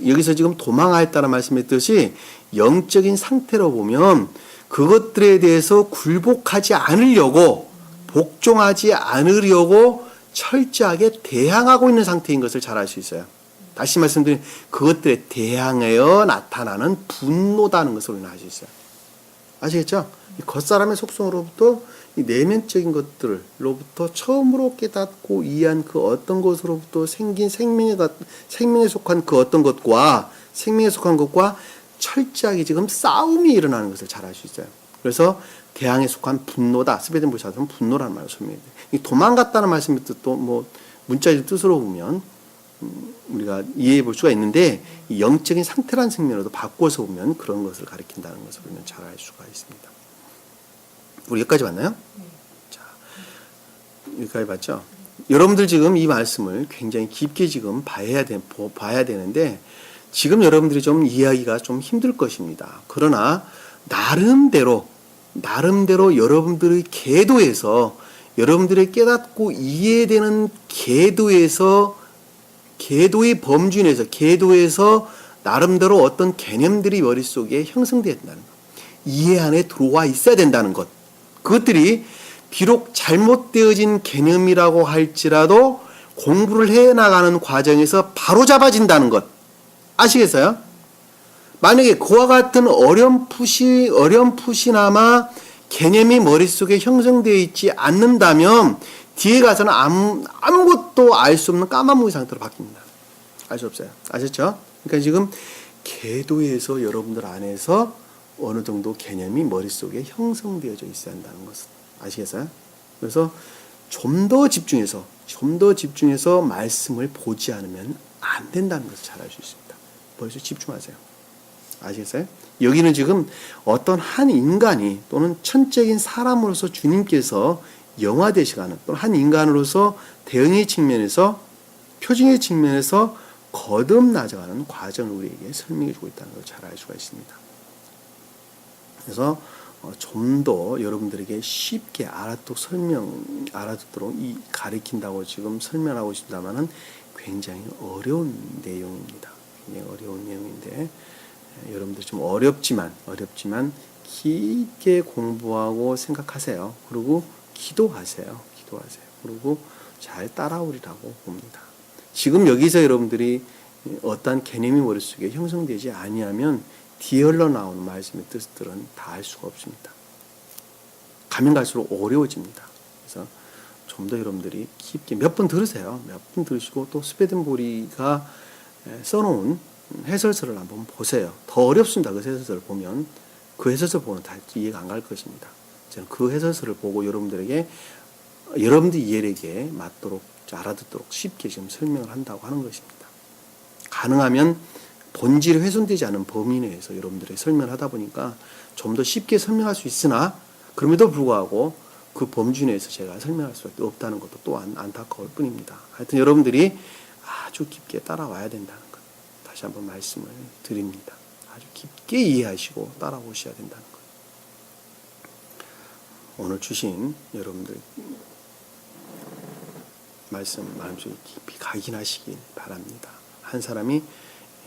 여기서 지금 도망하였다는 말씀의 뜻이 영적인 상태로 보면 그것들에 대해서 굴복하지 않으려고, 복종하지 않으려고 철저하게 대항하고 있는 상태인 것을 잘 알 수 있어요. 다시 말씀드리면 그것들에 대항하여 나타나는 분노다는 것을 우리는 알 수 있어요. 아시겠죠? 이 겉사람의 속성으로부터 이 내면적인 것들로부터 처음으로 깨닫고 이해한 그 어떤 것으로부터 생긴 생명에 속한 그 어떤 것과 생명에 속한 것과 철저하게 지금 싸움이 일어나는 것을 잘 알 수 있어요. 그래서 대항에 속한 분노다. 스웨덴 사전은 분노라는 말을 설명해요. 이 도망갔다는 말씀의 뜻도 뭐 문자적 뜻으로 보면 우리가 이해해 볼 수가 있는데 이 영적인 상태라는 측면으로도 바꿔서 보면 그런 것을 가리킨다는 것을 우리는 잘 알 수가 있습니다. 우리 여기까지 봤나요? 자, 여기까지 봤죠? 여러분들 지금 이 말씀을 굉장히 깊게 지금 봐야 되는데 지금 여러분들이 좀 이해하기가 좀 힘들 것입니다. 그러나 나름대로 여러분들의 궤도에서 여러분들의 깨닫고 이해되는 궤도의 범주 내에서 궤도에서 나름대로 어떤 개념들이 머릿속에 형성되어야 된다는 것. 이해 안에 들어와 있어야 된다는 것. 그것들이 비록 잘못되어진 개념이라고 할지라도 공부를 해나가는 과정에서 바로잡아진다는 것. 아시겠어요? 만약에 그와 같은 어렴풋이나마 개념이 머릿속에 형성되어 있지 않는다면 뒤에 가서는 아무것도 알 수 없는 까만무기 상태로 바뀝니다. 알 수 없어요. 아셨죠? 그러니까 지금 궤도에서 여러분들 안에서 어느 정도 개념이 머릿속에 형성되어져 있어야 한다는 것을 아시겠어요? 그래서 좀 더 집중해서 말씀을 보지 않으면 안 된다는 것을 잘 알 수 있습니다. 머릿속에 집중하세요. 아시겠어요? 여기는 지금 어떤 한 인간이 또는 천적인 사람으로서 주님께서 영화되시가는 또는 한 인간으로서 대응의 측면에서 표징의 측면에서 거듭나져가는 과정을 우리에게 설명해 주고 있다는 걸 잘 알 수가 있습니다. 그래서 좀 더 여러분들에게 쉽게 알아듣도록 이 가리킨다고 지금 설명하고 있습니다만은 굉장히 어려운 내용입니다. 굉장히 어려운 내용인데 여러분들 좀 어렵지만 깊게 공부하고 생각하세요. 그리고 기도하세요. 그리고 잘 따라오리라고 봅니다. 지금 여기서 여러분들이 어떠한 개념이 머릿속에 형성되지 아니하면 뒤에 흘러나오는 말씀의 뜻들은 다 알 수가 없습니다. 가면 갈수록 어려워집니다. 그래서 좀 더 여러분들이 깊게 몇 번 들으세요. 몇 번 들으시고 또 스웨덴보리가 써놓은 해설서를 한번 보세요. 더 어렵습니다. 그 해설서를 보면 그 해설서 보면 다 이해가 안 갈 것입니다. 저는 그 해설서를 보고 여러분들 이해에게 맞도록 알아듣도록 쉽게 지금 설명을 한다고 하는 것입니다. 가능하면 본질이 훼손되지 않은 범위 내에서 여러분들에게 설명을 하다 보니까 좀 더 쉽게 설명할 수 있으나 그럼에도 불구하고 그 범주 내에서 제가 설명할 수밖에 없다는 것도 또한 안타까울 뿐입니다. 하여튼 여러분들이 아주 깊게 따라와야 된다는 것 다시 한번 말씀을 드립니다. 아주 깊게 이해하시고 따라오셔야 된다는 것. 오늘 주신 여러분들 말씀 마음속에 깊이 각인하시길 바랍니다. 한 사람이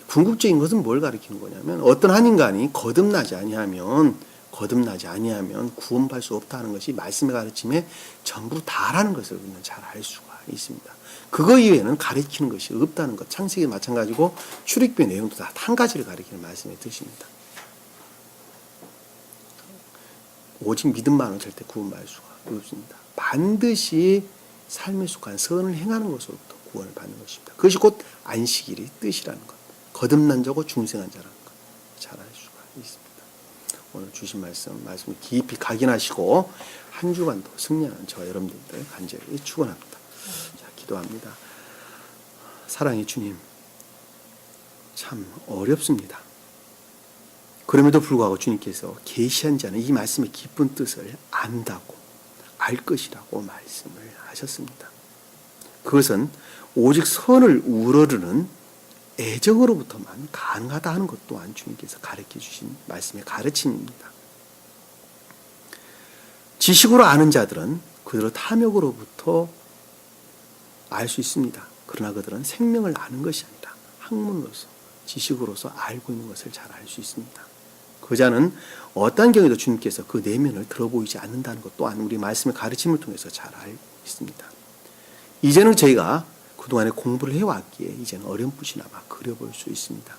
궁극적인 것은 뭘 가리키는 거냐면 어떤 한 인간이 거듭나지 아니하면 구원받을 수 없다는 것이 말씀의 가르침에 전부 다라는 것을 우리는 잘 알 수가 있습니다. 그거 이외에는 가리키는 것이 없다는 것. 창세기 마찬가지고 출애굽의 내용도 다 한 가지를 가리키는 말씀의 뜻입니다. 오직 믿음만은 절대 구원받을 수가 없습니다. 반드시 삶에 속한 선을 행하는 것으로부터 구원을 받는 것입니다. 그것이 곧 안식일의 뜻이라는 것. 거듭난 자고 중생한 자라는 것. 잘 알 수가 있습니다. 오늘 주신 말씀을 깊이 각인하시고 한 주간도 승리하는 저와 여러분들 간절히 축원합니다. 자, 기도합니다. 사랑의 주님, 참 어렵습니다. 그럼에도 불구하고 주님께서 계시한 자는 이 말씀의 깊은 뜻을 안다고 알 것이라고 말씀을 하셨습니다. 그것은 오직 선을 우러르는 애정으로부터만 가능하다 하는 것 또한 주님께서 가르쳐 주신 말씀의 가르침입니다. 지식으로 아는 자들은 그대로 탐욕으로부터 알 수 있습니다. 그러나 그들은 생명을 아는 것이 아니라 학문으로서 지식으로서 알고 있는 것을 잘 알 수 있습니다. 그 자는 어떠한 경우에도 주님께서 그 내면을 들어보이지 않는다는 것 또한 우리 말씀의 가르침을 통해서 잘 알고 있습니다. 이제는 저희가 그동안에 공부를 해왔기에 이제는 어렴풋이나마 그려볼 수 있습니다.